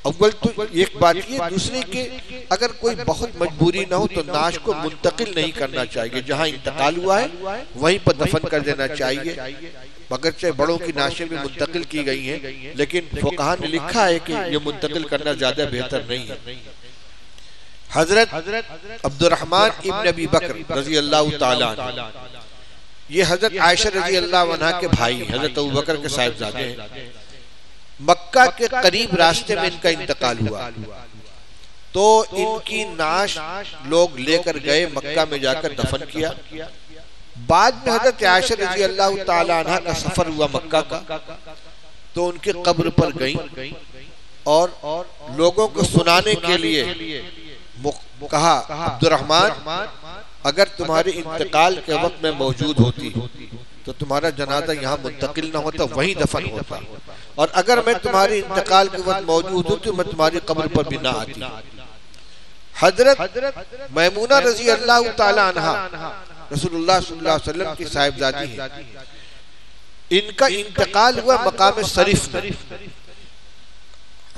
اول تو ایک بات یہ، دوسری کہ اگر کوئی بہت مجبوری نہ ہو تو نعش کو منتقل نہیں کرنا چاہیے، جہاں انتقال ہوا ہے وہیں پر دفن کر دینا چاہیے، اگرچہ بڑوں کی نعشیں بھی منتقل کی گئی ہیں لیکن فقہاء نے لکھا ہے کہ یہ منتقل کرنا زیادہ بہتر نہیں ہے۔ حضرت عبد الرحمن ابن ابی بکر رضی اللہ تعالیٰ عنہ، یہ حضرت عائشہ رضی اللہ عنہ کے بھائی، حضرت ابو بکر کے صاحبزادے ہیں، مکہ کے قریب راستے میں ان کا انتقال ہوا تو ان کی نعش لوگ لے کر گئے، مکہ میں جا کر دفن کیا۔ بعد میں حضرت عائشہ رضی اللہ تعالی عنہ کا سفر ہوا مکہ کا، تو ان کی قبر پر گئیں اور لوگوں کو سنانے کے لیے کہا، عبد الرحمن اگر تمہارے انتقال کے وقت میں موجود ہوتی تو تمہارا جنازہ یہاں منتقل نہ ہوتا، وہیں دفن ہوتا، اور اگر میں تمہارے انتقال کے وقت موجود ہوں تو میں تمہاری قبر پر بھی نہ آتی۔ حضرت میمونہ رضی اللہ تعالی عنہ رسول اللہ صلی اللہ علیہ وسلم کی صاحبزادی ہیں، ان کا انتقال ہوا مقام شریف میں۔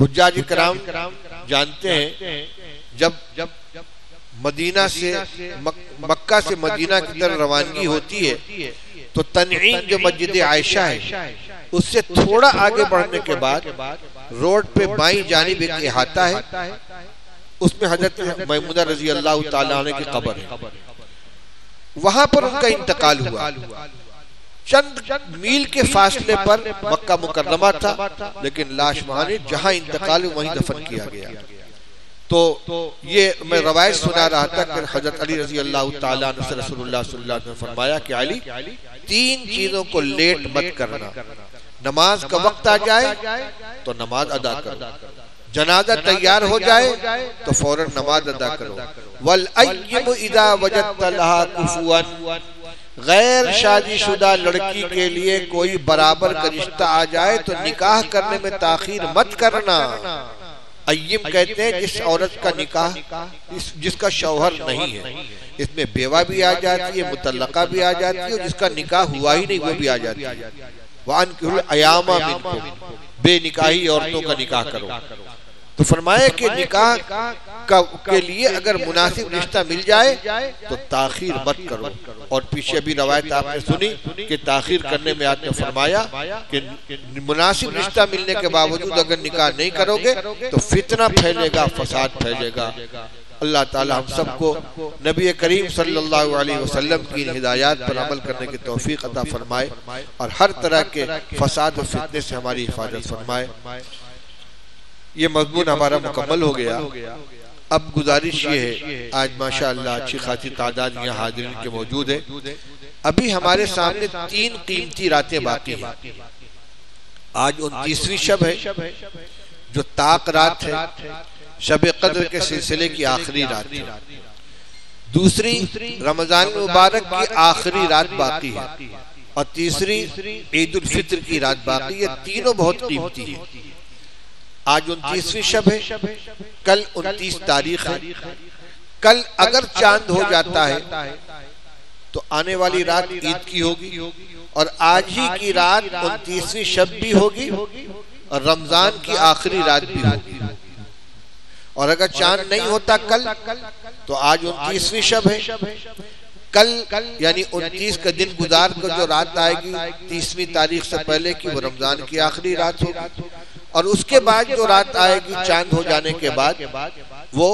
حجاج کرام جانتے ہیں جب مدینہ سے مکہ سے مدینہ کی طرف روانگی ہوتی ہے تو تنعیم جو مسجد عائشہ ہے اس سے تھوڑا آگے بڑھنے کے بعد روڈ پہ بائیں جانب ایک احاطہ ہے، اس میں حضرت میمونہ رضی اللہ تعالیٰ عنہ کی قبر ہے، وہاں پر ان کا انتقال ہوا۔ چند میل کے فاصلے پر مکہ مکرمہ تھا، لیکن لاش وہاں نے جہاں انتقال وہیں دفن کیا گیا۔ تو یہ میں روایت سنا رہا تھا کہ حضرت علی رضی اللہ تعالیٰ عنہ سے رسول اللہ صلی اللہ علیہ وسلم نے فرمایا کہ علی 3 چیزوں کو لیٹ مت کرنا، نماز کا وقت آ جائے تو نماز ادا کرو، جنازہ تیار ہو جائے تو فوراً نماز ادا کرو، وَالْأَيِّمُ إِذَا وَجَدْتَ لَهَا كُفُوًا، غیر شادی شدہ لڑکی کے لیے کوئی برابر کا رشتہ آ جائے تو نکاح کرنے میں تاخیر مت کرنا۔ ایم کہتے ہیں جس عورت کا نکاح جس کا شوہر نہیں ہے، اس میں بیوہ بھی آ جاتی ہے، مطلقہ بھی آ جاتی ہے، اور جس کا نکاح ہوا ہی نہیں وہ بھی آ جاتی ہے۔ وَأَنكِحُوا الْأَيَامَ مِنكُمْ، بے نکاحی عورتوں کا نکاح کرو۔ تو فرمایا کہ نکاح کے لیے اگر مناسب رشتہ مل جائے تو تاخیر مت کرو۔ اور پیچھے بھی روایت آپ نے سنی کہ تاخیر کرنے میں آپ نے فرمایا کہ مناسب رشتہ ملنے کے باوجود اگر نکاح نہیں کرو گے تو فتنہ پھیلے گا، فساد پھیلے گا۔ اللہ تعالی ہم سب کو نبی کریم صلی اللہ علیہ وسلم کی ہدایات پر عمل کرنے کی توفیق عطا فرمائے اور ہر طرح کے فساد و فتنے سے ہماری حفاظت فرمائے۔ یہ مضمون ہمارا مکمل ہو گیا۔ اب گزارش یہ ہے، آج ماشاءاللہ اچھی خاصی تعداد یہاں حاضرین کے موجود ہے، ابھی ہمارے سامنے 3 قیمتی راتیں باقی ہیں۔ آج 29ویں شب ہے جو طاق رات ہے، شب قدر کے سلسلے کی آخری رات ہے۔ دوسری رمضان مبارک کی آخری رات باقی ہے، اور تیسری عید الفطر کی رات باقی ہے۔ تینوں بہت قیمتی ہیں۔ آج 29ویں شب ہے، کل 29 تاریخ ہے۔ کل اگر چاند ہو جاتا ہے تو آنے والی رات عید کی ہوگی، اور آج ہی کی رات 29ویں شب بھی ہوگی اور رمضان کی آخری رات بھی ہوگی۔ اور اگر چاند نہیں ہوتا کل تو آج 29ویں شب ہے، کل یعنی 29 کا دن گزار کر جو رات آئے گی 30ویں تاریخ سے پہلے کی وہ رمضان کی آخری رات ہوگی، اور اس کے بعد جو رات آئے گی چاند ہو جانے کے بعد وہ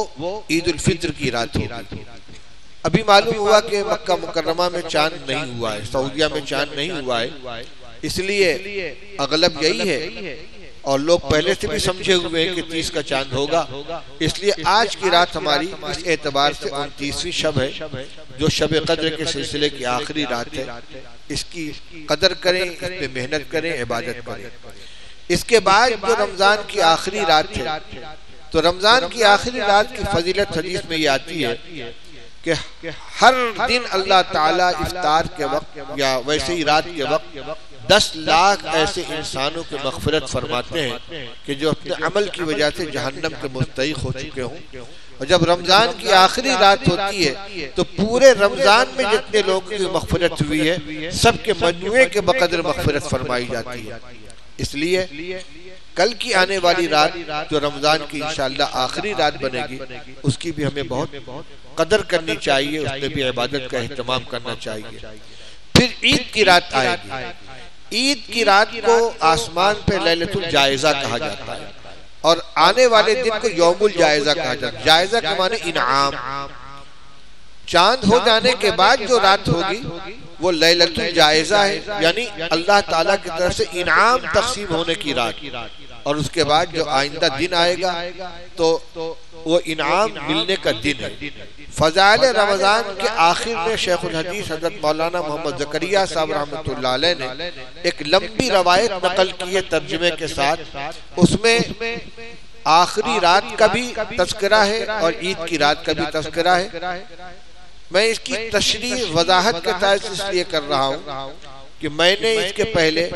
عید الفطر کی رات ہوگی۔ ابھی معلوم ہوا کہ مکہ مکرمہ میں چاند نہیں ہوا ہے، سعودیہ میں چاند نہیں ہوا ہے، اس لیے اغلب یہی ہے اور لوگ پہلے سے بھی سمجھے ہوئے ہیں کہ 30 کا چاند ہوگا، اس لیے آج کی رات ہماری اس اعتبار سے 29ویں شب ہے جو شب قدر کے سلسلے کی آخری رات ہے۔ اس کی قدر کریں، اس پہ محنت کریں، عبادت کریں۔ اس کے بعد جو رمضان کی آخری رات ہے، تو رمضان کی آخری رات کی فضیلت حدیث میں یہ آتی ہے کہ ہر دن اللہ تعالیٰ افطار کے وقت یا ویسے ہی رات کے وقت 10 لاکھ ایسے انسانوں کی مغفرت فرماتے ہیں کہ جو اپنے عمل کی وجہ سے جہنم کے مستحق ہو چکے ہوں۔ اور جب رمضان کی آخری رات ہوتی ہے تو پورے رمضان میں جتنے لوگوں کی مغفرت ہوئی ہے سب کے مجموعے کے بقدر مغفرت فرمائی جاتی ہے۔ اس لیے کل کی آنے والی رات جو رمضان کی انشاءاللہ آخری رات بنے گی اس کی بھی ہمیں بہت قدر کرنی چاہیے، اس میں بھی عبادت کا اہتمام کرنا چاہیے۔ پھر عید کی رات آئے گی۔ عید کی رات کو آسمان پہ لیلۃ الجائزہ کہا جاتا ہے، اور آنے والے دن کو یوم الجائزہ کہا جاتا ہے۔ جائزہ کا معنی انعام۔ چاند ہو جانے کے بعد جو رات ہوگی وہ لیلۃ الجائزہ ہے، یعنی اللہ تعالیٰ کی طرف سے انعام تقسیم ہونے کی رات، اور اس کے بعد جو آئندہ دن آئے گا تو وہ انعام ملنے کا دن ہے۔ فضائل رمضان کے آخر میں شیخ الحدیث حضرت مولانا محمد زکریا صاحب رحمۃ اللہ علیہ نے ایک لمبی روایت نقل کی ہے ترجمے کے ساتھ، اس میں آخری رات کا بھی تذکرہ ہے اور عید کی رات کا بھی تذکرہ ہے۔ میں اس کی تشریح وضاحت کے تحت اس لیے کر رہا ہوں کہ میں نے اس کے پہلے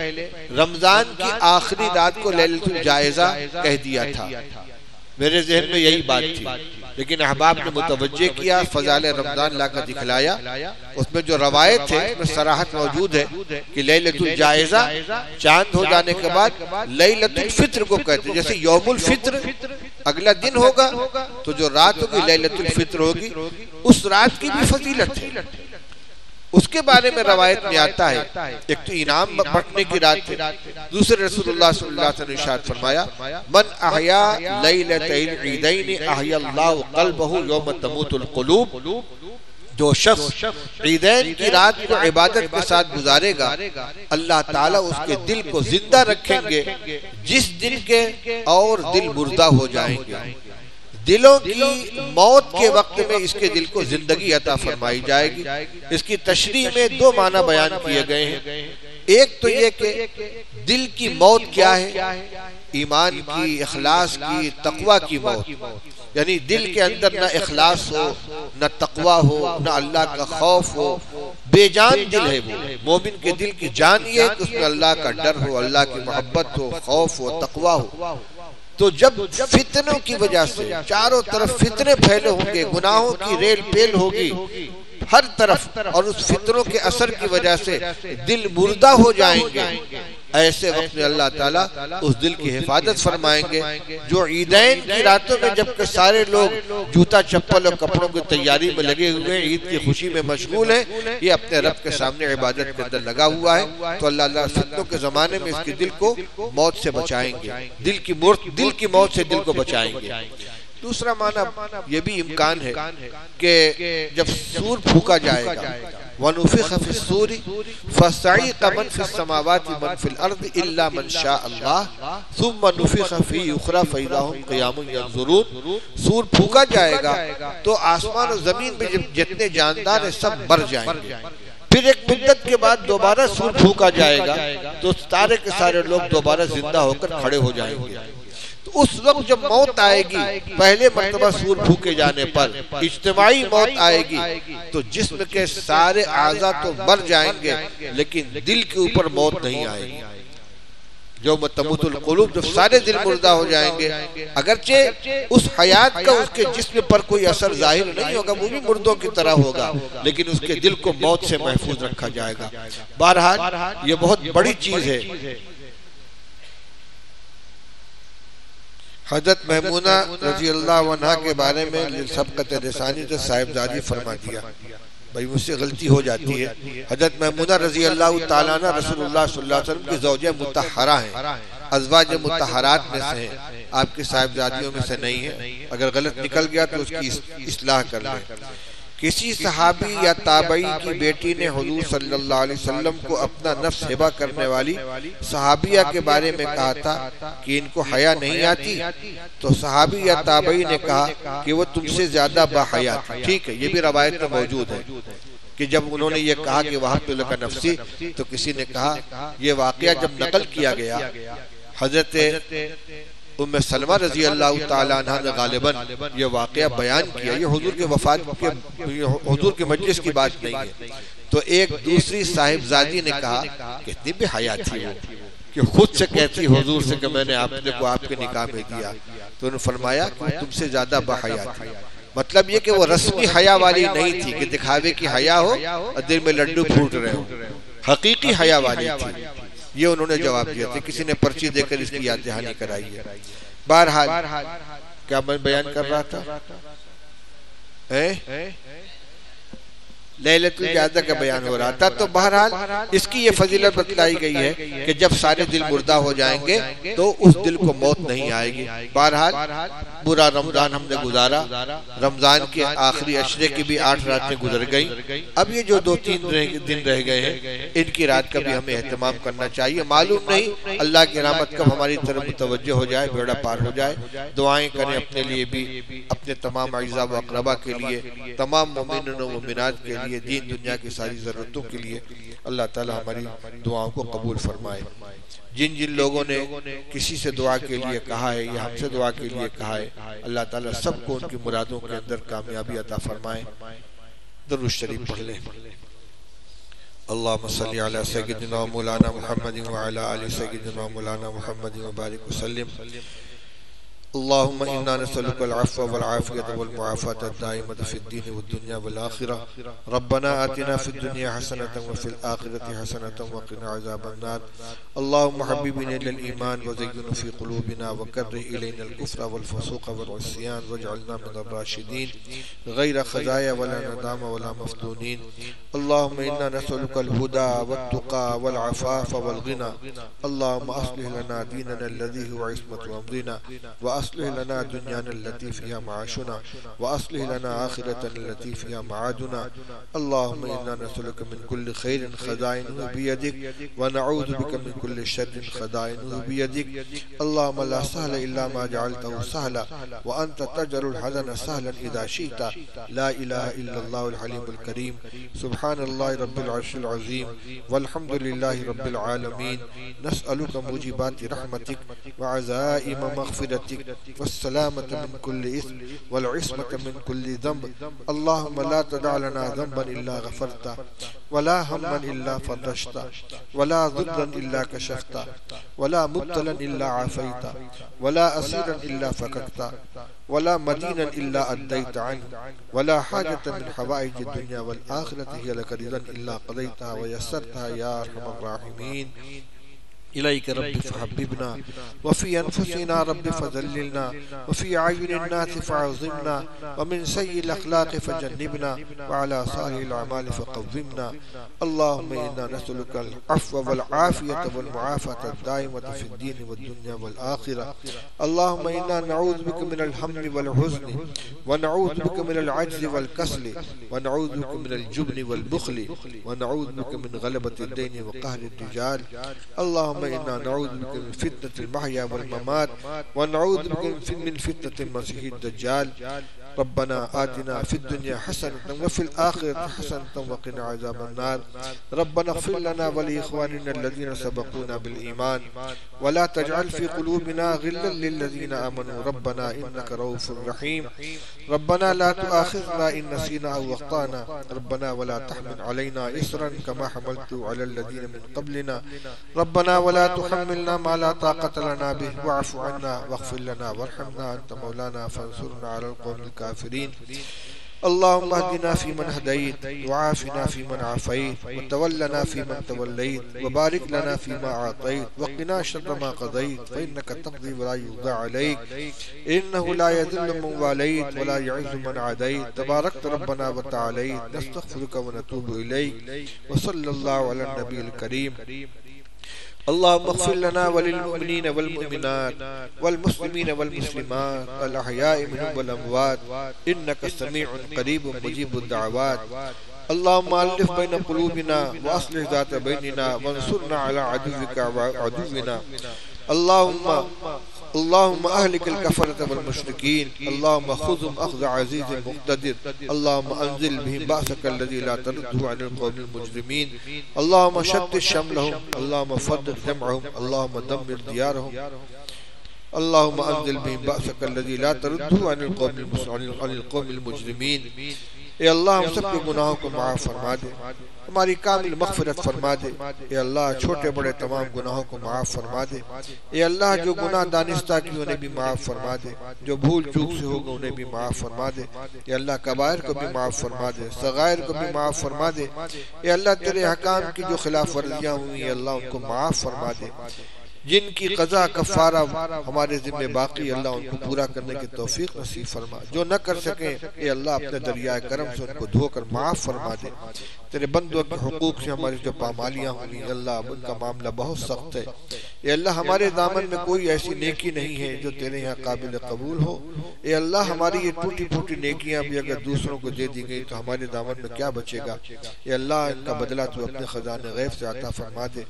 رمضان کی آخری رات کو لیلۃ الجائزہ کہہ دیا تھا، میرے ذہن میں یہی بات تھی، لیکن احباب نے متوجہ کیا، فضائل رمضان لا کر دکھلایا، اس میں جو روایت ہے اس میں صراحت موجود ہے کہ لیلۃ الجائزہ چاند ہو جانے کے بعد لیلۃ الفطر کو کہتے ہیں، جیسے یوم الفطر اگلا دن ہوگا تو جو رات ہوگی لیلۃ الفطر ہوگی، اس رات کی بھی فضیلت ہے۔ اس کے بارے میں روایت میں آتا ہے، ایک تو انعام بٹنے کی رات ہے، دوسرے رسول اللہ صلی اللہ علیہ وسلم نے ارشاد فرمایا من احیا لیلتین عیدین احیا اللہ قلبہ یوم تموت القلوب، جو شخص عیدین کی رات کو عبادت کے ساتھ گزارے گا اللہ تعالیٰ اس کے دل کو زندہ رکھیں گے جس دن کے اور دل مردہ ہو جائیں گے۔ دلوں کی موت کے وقت میں اس کے دل کو زندگی عطا فرمائی جائے گی۔ اس کی تشریح میں دو معنی بیان کیے گئے ہیں، ایک تو یہ کہ دل کی موت کیا ہے، ایمان کی، اخلاص کی، تقوی کی موت، یعنی دل کے اندر نہ اخلاص ہو، نہ تقوی ہو، نہ اللہ کا خوف ہو، بے جان دل ہے وہ۔ مومن کے دل کی جان یہ ہے کہ اس میں اللہ کا ڈر ہو، اللہ کی محبت ہو، خوف ہو، تقوی ہو۔ تو جب فتنوں کی وجہ سے چاروں طرف فتنے پھیلے ہوں گے، گناہوں کی ریل پیل ہوگی ہر طرف، اور اس فتنوں کے اثر کی وجہ سے دل مردہ ہو جائیں گے، ایسے وقت میں اللہ تعالیٰ اس دل کی حفاظت فرمائیں گے۔ جو عیدین کی راتوں میں جبکہ سارے لوگ جوتا چپل اور کپڑوں کی تیاری میں لگے ہوئے ہیں، عید کی خوشی میں مشغول ہیں، یہ اپنے رب کے سامنے عبادت کے اندر لگا ہوا ہے، تو اللہ فتنوں کے زمانے میں اس کے دل کو موت سے بچائیں گے، دل کی موت سے دل کو بچائیں گے۔ دوسرا معنی یہ بھی امکان ہے کہ جب سور پھونکا جائے گا وَنُفِخَ فِي الصُّورِ فَصَعِقَ مَنْ فِي السَّمَاوَاتِ مَنْ فِي الْأَرْضِ إِلَّا مَنْ شَاءَ اللَّهُ ثُمَّ نُفِخَ فِيهِ أُخْرَى فَإِذَا هُمْ قِيَامٌ يَنظُرُونَ۔ سور پھونکا جائے گا تو آسمان و زمین میں جتنے جاندار ہیں سب مر جائیں گے، پھر ایک مدت کے بعد دوبارہ سور پھونکا جائے گا تو سارے کے سارے لوگ دوبارہ زندہ ہو کر کھڑے ہو جائیں گے۔ اس وقت جب موت آئے گی، پہلے مرتبہ سور پھونکے جانے پر اجتماعی موت آئے گی تو جسم کے سارے اعضاء تو مر جائیں گے لیکن دل کے اوپر موت نہیں آئے گی۔ جو تموت القلوب، جب سارے دل مردہ ہو جائیں گے، اگرچہ اس حیات کا اس کے جسم پر کوئی اثر ظاہر نہیں ہوگا، وہ بھی مردوں کی طرح ہوگا، لیکن اس کے دل کو موت سے محفوظ رکھا جائے گا۔ بہرحال یہ بہت بڑی چیز ہے۔ حضرت میمونہ رضی اللہ عنہ کے بارے میں سبقت لسانی سے صاحبزادی فرما دیا، بھائی مجھ سے غلطی ہو جاتی ہے۔ حضرت میمونہ رضی اللہ تعالیٰ عنہ رسول اللہ صلی اللہ علیہ وسلم کی زوجہ مطہرہ ہیں، ازواج مطہرات میں سے ہیں، آپ کی صاحبزادیوں میں سے نہیں ہیں۔ اگر غلط نکل گیا تو اس کی اصلاح کر لیں۔ کسی صحابی یا تابعی کی بیٹی نے حضور صلی اللہ علیہ وسلم کو اپنا نفس ہبہ کرنے والی صحابیہ کے بارے میں کہا تھا کہ ان کو حیا نہیں آتی، تو صحابی یا تابعی نے کہا کہ وہ تم سے زیادہ باحیا تھی۔ ٹھیک ہے، یہ بھی روایت میں موجود ہے کہ جب انہوں نے یہ کہا کہ وہب لک نفسی، تو کسی نے کہا، یہ واقعہ جب نقل کیا گیا حضرت ام سلمہ رضی اللہ تعالیٰ عنہ نے غالباً یہ واقعہ بیان کیا، یہ حضور کے وفات کے حضور کے مجلس کی بات نہیں ہے، تو ایک دوسری صاحبزادی نے کہا کتنی بے حیا تھی وہ کہ خود سے کہتی حضور سے کہ میں نے آپ کو آپ کے نکاح میں دیا، تو انہوں نے فرمایا کہ تم سے زیادہ با حیا تھی۔ مطلب یہ کہ وہ رسمی حیا والی نہیں تھی کہ دکھاوے کی حیا ہو اور دل میں لڈو پھوٹ رہے ہو، حقیقی حیا والی تھی۔ یہ انہوں نے جواب دیا تھا، کسی نے پرچی دے کر اس کی یاد دہانی کرائی ہے۔ بہرحال کیا میں بیان کر رہا تھا، لیلۃ الجائزہ کا بیان ہو رہا تھا، تو بہرحال اس کی یہ فضیلت بتلائی گئی ہے کہ جب سارے دل مردہ ہو جائیں گے تو اس دل کو موت نہیں آئے گی۔ بہرحال برا رمضان ہم نے گزارا، رمضان کے آخری عشرے کی بھی 8 راتیں گزر گئیں، اب یہ جو 2-3 دن رہ گئے ہیں ان کی رات کا بھی ہمیں اہتمام کرنا چاہیے۔ معلوم نہیں اللہ کی رحمت کب ہماری طرف متوجہ ہو جائے، بیڑا پار ہو جائے۔ دعائیں کریں اپنے لیے بھی، اپنے تمام اعزاء و اقربا کے لیے، تمام مومنین و مومنات کے لیے، دین دنیا کی ساری ضرورتوں کے لیے۔ اللہ تعالی ہماری دعاؤں کو قبول فرمائے۔ جن جن لوگوں نے کسی سے دعا کے لیے کہا ہے یا ہم سے دعا کے لیے کہا ہے، اللہ تعالیٰ سب کو ان کی مرادوں کے اندر کامیابی عطا فرمائے۔ درود شریف پڑھ لیں۔ اللہم صلی علی سیدنا مولانا محمد وعلی آل سیدنا مولانا محمد وبارک وسلم۔ اللهم إنا نسألك العفو والعافية والمعافاة الدائمة في الدين والدنيا والآخرة. ربنا آتنا في الدنيا حسنة وفي الآخرة حسنة وقنا عذاب النار. اللهم حببنا إلى الإيمان وزينه في قلوبنا وكره إلينا الكفر والفسوق والعصيان واجعلنا من الراشدين غير خزايا ولا ندام ولا مفتونين. اللهم إنا نسألك الهدى والتقى والعفاف والغنى. اللهم أصلح لنا ديننا الذي هو عصمة أمرنا، وأصلح لنا دنيانا التي فيها معاشنا، وأصلح لنا آخرة التي فيها معادنا. اللهم إنا نسألك من كل خير خزائنه بيدك، ونعوذ بك من كل شر خزائنه بيدك. اللهم لا سهل إلا ما جعلته سهلا، وأنت تجعل الحزن سهلا إذا شئت. لا إله إلا الله الحليم الكريم. سبحان الله رب العرش العظيم، والحمد لله رب العالمين. نسألك موجبات رحمتك وعزائم مغفرتك والسلامة من كل إثم والعصمة من كل ذنب. اللهم لا تدع لنا ذنبا إلا غفرته، ولا هما إلا فرجته، ولا ضدا إلا كشفته، ولا مبتلا إلا عافيته، ولا أسيرا إلا فككته، ولا مدينا إلا أديت عنه، ولا حاجة من حوائج الدنيا والآخرة هي لك رضا إلا قضيتها ويسرتها يا أرحم الراحمين. إليك رب فحببنا، وفي أنفسنا رب فذللنا، وفي عين الناس فعظمنا، ومن سيء الأخلاق فجنبنا، وعلى صالح الأعمال فقومنا. اللهم إنا نسألك العفو والعافية والمعافاة الدائمة في الدين والدنيا والآخرة. اللهم إنا نعوذ بك من الهم والحزن، ونعوذ بك من العجز والكسل، ونعوذ بك من الجبن والبخل، ونعوذ بك من غلبة الدين وقهر الرجال. اللهم إنا نعوذ بك من فتنة المحيا والممات، ونعوذ بك من فتنة المسيح الدجال. ربنا آتنا في الدنيا حسنة وفي الآخرة حسنة وقنا عذاب النار. ربنا اغفر لنا ولإخواننا الذين سبقونا بالإيمان، ولا تجعل في قلوبنا غلا للذين آمنوا ربنا إنك رؤوف رحيم. ربنا لا تؤاخذنا إن نسينا أو أخطأنا. ربنا ولا تحمل علينا إصرا كما حملته على الذين من قبلنا. ربنا ولا تحملنا ما لا طاقة لنا به، واعف عنا واغفر لنا وارحمنا أنت مولانا فانصرنا على القوم الكافرين. اللهم اهدنا فيمن هديت، وعافنا فيمن عافيت، وتولنا فيمن توليت، وبارك لنا فيما أعطيت، وقنا شر ما قضيت، فإنك تقضي ولا يقضى عليك، إنه لا يذل من واليت ولا يعز من عاديت، تباركت ربنا وتعاليت. نستغفرك ونتوب إليك، وصلى الله على النبي الكريم. اللهم اغفر لنا وللمؤمنين والمؤمنات والمسلمين والمسلمات الأحياء منهم والأموات إنك سميع قريب مجيب الدعوات. اللهم ألف بين قلوبنا وأصلح ذات بيننا وانصرنا على عدوك وعدونا. اللهم أهلك الكفرة والمشركين. اللهم خذهم أخذ عزيز مقتدر. اللهم أنزل بهم بأسك الذي لا ترده عن القوم المجرمين. اللهم شتت شملهم. اللهم فرق جمعهم. اللهم دمر ديارهم. اللهم أنزل بهم بأسك الذي لا ترده عن القوم المجرمين. اے اللہ ہم سب کے گناہوں کو معاف فرما دے، ہماری کامل مغفرت فرما دے۔ اے اللہ چھوٹے بڑے تمام گناہوں کو معاف فرما دے۔ اے اللہ جو گناہ دانستہ کی انہیں بھی معاف فرما دے، جو بھول چوک سے ہوگا انہیں بھی معاف فرما دے۔ اے اللہ کبائر کو بھی معاف فرما دے، صغائر کو بھی معاف فرما دے۔ اے اللہ تیرے حکام کی جو خلاف ورزیاں ہوئی اللہ ان کو معاف فرما دے۔ جن کی قضا کفارہ ہمارے ذمہ باقی اللہ ان کو پورا کرنے کی توفیق نصیب فرما۔ جو نہ کر سکیں اے اللہ اپنے دریائے کرم سے ان کو دھو کر معاف فرما دے۔ تیرے بندوں کے حقوق سے ہماری جو پامالیاں ہوئی اللہ ان کا معاملہ بہت سخت ہے۔ اے اللہ ہمارے دامن میں کوئی ایسی نیکی نہیں ہے جو تیرے یہاں قابل قبول ہو۔ اے اللہ ہماری یہ ٹوٹی پھوٹی نیکیاں بھی اگر دوسروں کو دے دی گئی تو ہمارے دامن میں کیا بچے گا۔ اے اللہ ان کا بدلہ تو اپنے خزانے غیب سے عطا فرما دے۔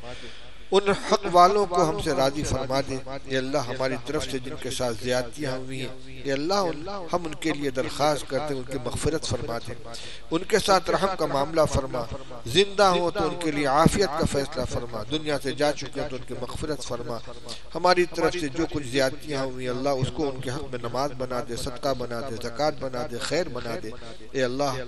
ان حق والوں کو ہم سے راضی فرما دے۔ اے اللہ ہماری طرف سے جن کے ساتھ زیادتیاں ہوئی ہیں اے اللہ ہم ان کے لیے درخواست کرتے ہیں ان کی مغفرت فرما دے، ان کے ساتھ رحم کا معاملہ فرما، زندہ ہوں تو ان کے لیے عافیت کا فیصلہ فرما، دنیا سے جا چکے ہیں تو ان کی مغفرت فرما، ہماری طرف سے جو کچھ زیادتیاں ہوئی اللہ اس کو ان کے حق میں نماز بنا دے، صدقہ بنا دے، زکوٰۃ بنا دے، خیر بنا دے۔ اے اللہ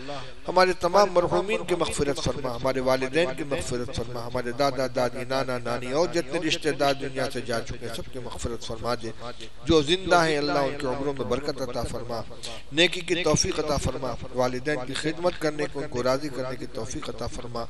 ہمارے تمام مرحومین کی مغفرت فرما، ہمارے والدین کی مغفرت فرما، ہمارے دادا دادی نانا نانی اور جتنے رشتہ دار دنیا سے جا چکے ہیں سب کی مغفرت فرما دے۔ جو زندہ ہیں اللہ ان کے عمروں میں برکت عطا فرما، نیکی کی توفیق عطا فرما، والدین کی خدمت کرنے کو ان کو راضی کرنے کی توفیق عطا فرما۔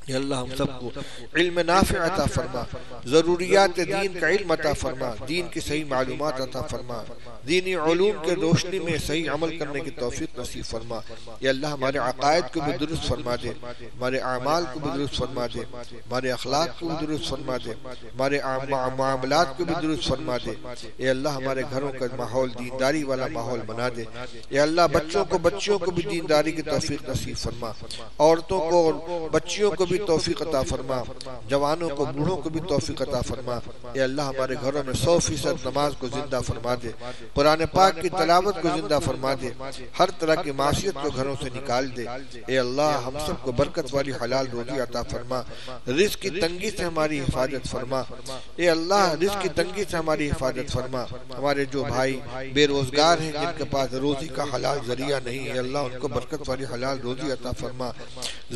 یا اللہ ہم سب کو علم نافع عطا فرما، ضروریات دین کا علم عطا فرما، دین کی صحیح معلومات عطا فرما، دینی علوم کے روشنی میں صحیح عمل کرنے کی توفیق نصیب فرما۔ یا اللہ ہمارے عقائد کو بھی درست فرما دے، ہمارے اعمال کو بھی درست فرما دے، ہمارے اخلاق کو بھی درست فرما دے، ہمارے معاملات کو بھی درست فرما دے۔ اے اللہ ہمارے گھروں کا ماحول دینداری والا ماحول بنا دے۔ اے اللہ بچیوں کو بھی دینداری کی توفیق نصیب فرما، عورتوں کو اور بچیوں کو بھی توفیق عطا فرما، جوانوں کو بوڑھوں کو بھی توفیق عطا فرما۔ اے اللہ ہمارے گھروں میں 100% نماز کو زندہ فرما دے، قرآن پاک کی تلاوت کو زندہ فرما دے، ہر طرح کی معصیت کو گھروں سے نکال دے۔ اے اللہ ہم سب کو برکت والی حلال روزی عطا فرما، رزق کی تنگی سے ہماری حفاظت فرما۔ اے اللہ رزق کی تنگی سے ہماری حفاظت فرما۔ ہمارے جو بھائی بے روزگار ہیں جن کے پاس روزی کا حلال ذریعہ نہیں ہے اللہ ان کو برکت والی حلال روزی عطا فرما،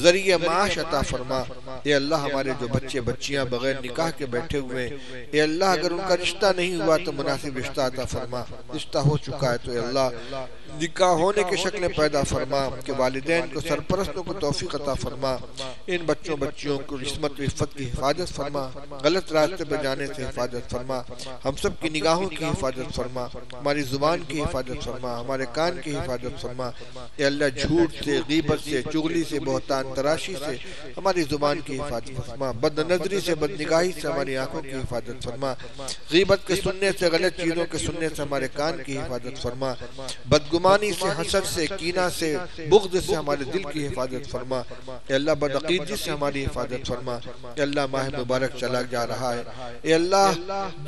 ذریعہ معاش عطا فرما۔ اے اللہ ہمارے جو بچے بچیاں بغیر نکاح کے بیٹھے ہوئے ہیں اے اللہ اگر ان کا رشتہ نہیں ہوا تو مناسب رشتہ عطا فرما، رشتہ ہو چکا ہے تو اے اللہ نکاح ہونے کی شکلیں پیدا فرما، کہ والدین کو سرپرستوں کو توفیق عطا فرما، ان بچیوں کو عصمت و عفت کی حفاظت فرما، غلط راستے پہ جانے سے حفاظت فرما، ہم سب کی نگاہوں کی حفاظت فرما، ہماری زبان کی حفاظت فرما، ہمارے کان کی حفاظت فرما۔ اے اللہ جھوٹ سے، غیبت سے، چغلی سے، بہتان تراشی سے ہماری زبان کی حفاظت فرما، بد نظری سے، بد نگاہی سے ہماری آنکھوں کی حفاظت فرما، غیبت کے سننے سے، غلط چیزوں کے سننے سے ہمارے کان کی حفاظت فرما، بدگمانی سے، حسد سے، کینہ سے، بغض سے ہمارے دل کی حفاظت فرما۔ اے اللہ بدعقیدگی سے ہماری حفاظت فرما۔ اے اللہ ماہ مبارک چلا جا رہا ہے، اے اللہ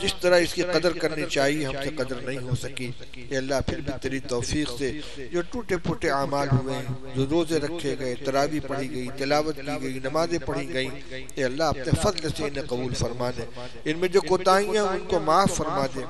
جس طرح اس کی قدر کرنی چاہیے ہم سے قدر نہیں ہو سکی، اے اللہ پھر بھی تیری توفیق سے جو ٹوٹے پھوٹے اعمال ہوئے ہیں، جو روزے رکھے گئے، تراویح پڑھی گئی، تلاوت کی گئی، نمازیں پڑھی گئیں، اے اللہ اپنے فضل سے انہیں قبول فرما دے، ان میں جو کوتاہیاں ان کو معاف فرما دے،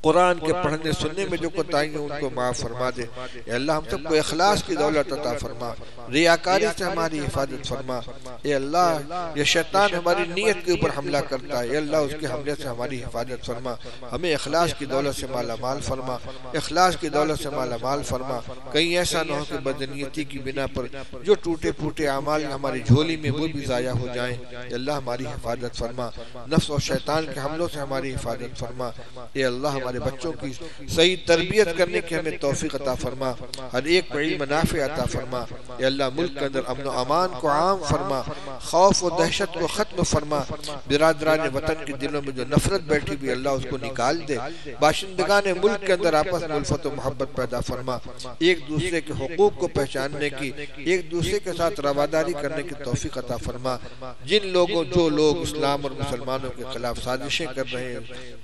قرآن کے پڑھنے سننے میں جو کوتاہیاں ان کو معاف فرما دے۔ اے اللہ ہم سب کو اخلاص کی دولت عطا فرما، ریاکاری سے ہماری حفاظت فرما۔ اے اللہ یہ شیطان ہماری نیت کے اوپر حملہ کرتا ہے، اے اللہ اس کے حملے سے ہماری حفاظت فرما، ہمیں اخلاص کی دولت سے مالا مال فرما، اخلاص کی دولت سے مالا مال فرما۔ کہیں ایسا نہ ہو کہ بدنیتی کی بنا پر جو ٹوٹے پھوٹے اعمال ہماری جھولی میں وہ بھی ضائع ہو جائیں، اے اللہ ہماری حفاظت فرما، نفس اور شیطان کے حملوں سے ہماری حفاظت فرما۔ اے اللہ ہمارے بچوں کی صحیح تربیت کرنے کی ہمیں توفیق عطا فرما، ہر ایک کو علم نافع عطا فرما۔ اے اللہ ملک کے اندر امن و امان کو عام فرما، خوف و دہشت کو ختم فرما، برادران وطن کے دلوں میں جو نفرت بیٹھی بھی اللہ اس کو نکال دے، باشندگان ملک کے اندر آپس میں الفت و محبت پیدا فرما، ایک دوسرے کے حقوق کو پہچاننے کی، ایک دوسرے کے ساتھ رواداری کرنے کی توفیق عطا فرما۔ جو لوگ اسلام اور مسلمانوں کے خلاف سازشیں کر رہے ہیں،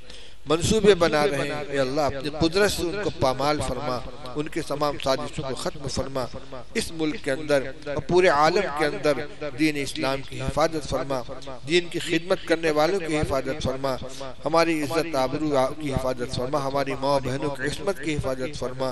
منصوبے بنا رہے ہیں، اے اللہ اپنی قدرت سے ان کو پامال فرما، ان کے تمام سازشوں کو ختم فرما، اس ملک کے اندر اور پورے عالم کے اندر دین اسلام کی حفاظت فرما، دین کی خدمت کرنے والوں کی حفاظت فرما، ہماری عزت آبرو کی حفاظت فرما، ہماری ماں بہنوں کی عصمت کی حفاظت فرما۔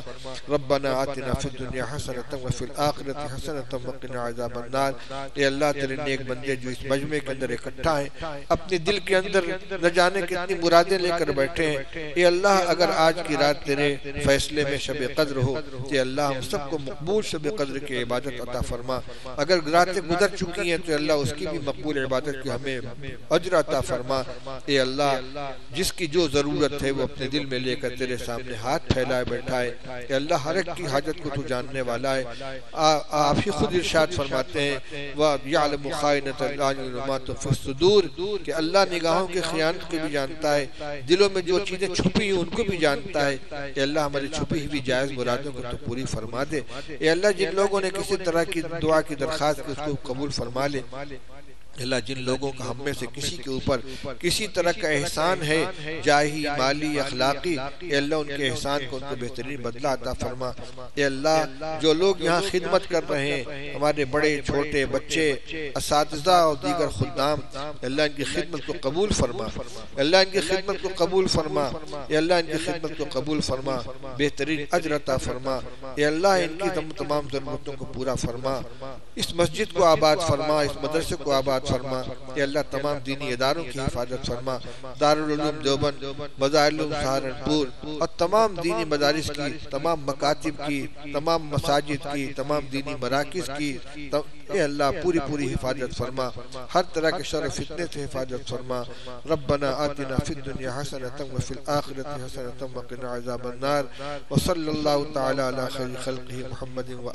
ربنا آتنا فی الدنیا حسنۃ وفی الآخرۃ حسنۃ وقنا عذاب النار۔ اے اللہ تیرے نیک بندے جو اس مجمع کے اندر اکٹھا ہیں، اپنے دل کے اندر نہ جانے کتنی مرادیں لے کر بیٹھے ہیں، اے اللہ اگر آج کی رات تیرے فیصلے میں شب قدر ہو تو اللہ ہم سب کو مقبول شب قدر کی عبادت عطا فرما، اگر راتیں گزر چکی ہیں تو اللہ اس کی بھی مقبول عبادت کی ہمیں اجر عطا فرما۔ اے اللہ جس کی جو ضرورت ہے وہ اپنے دل میں لے کر تیرے سامنے ہاتھ پھیلائے بیٹھا ہے، اے اللہ ہر ایک کی حاجت کو تو جاننے والا ہے، آپ ہی خود ارشاد فرماتے ہیں وَيَعْلَمُ خَائِنَةَ الْأَعْيُنِ وَمَا تُخْفِي الصُّدُورُ، کہ اللہ نگاہوں کی خیانت کو بھی جانتا ہے، دلوں میں جو چیزیں چھپی ہیں ان کو بھی جانتا ہے۔ اے اللہ ہماری چھپی ہوئی جائز مرادوں کو تو پوری فرما دے، اے اللہ جن لوگوں نے کسی طرح کی دعا کی درخواست کی اس کو قبول فرما لے، اللہ جن لوگوں کا ہم میں سے کسی کے اوپر کسی طرح کا احسان ہے جاہی مالی اخلاقی، اے اللہ ان کے احسان کو ان کو بہترین بدلہ عطا فرما۔ اے اللہ جو لوگ یہاں خدمت کر رہے ہیں، ہمارے بڑے چھوٹے بچے، اساتذہ اور دیگر خدام، اے اللہ ان کی خدمت کو قبول فرما، اے اللہ ان کی خدمت کو قبول فرما، اے اللہ ان کی خدمت کو قبول فرما، بہترین اجر عطا فرما۔ اے اللہ ان کی تمام ضرورتوں کو پورا فرما، اس مسجد کو آباد فرما، اس مدرسے کو آباد فرما۔ اے اللہ تمام دینی اداروں کی حفاظت فرما، دارالعلوم دیوبند، مظاہر سہارنپور اور تمام دینی مدارس کی، تمام مکاتب کی، تمام مساجد کی، تمام دینی مراکز کی، اے اللہ پوری حفاظت فرما، ہر طرح کے شر و فتنے سے حفاظت فرما۔ ربنا آتنا فی الدنیا حسنۃ وفی الآخرۃ حسنۃ وقنا عذاب النار، وصلی اللہ تعالی علی خیر خلقہ محمد و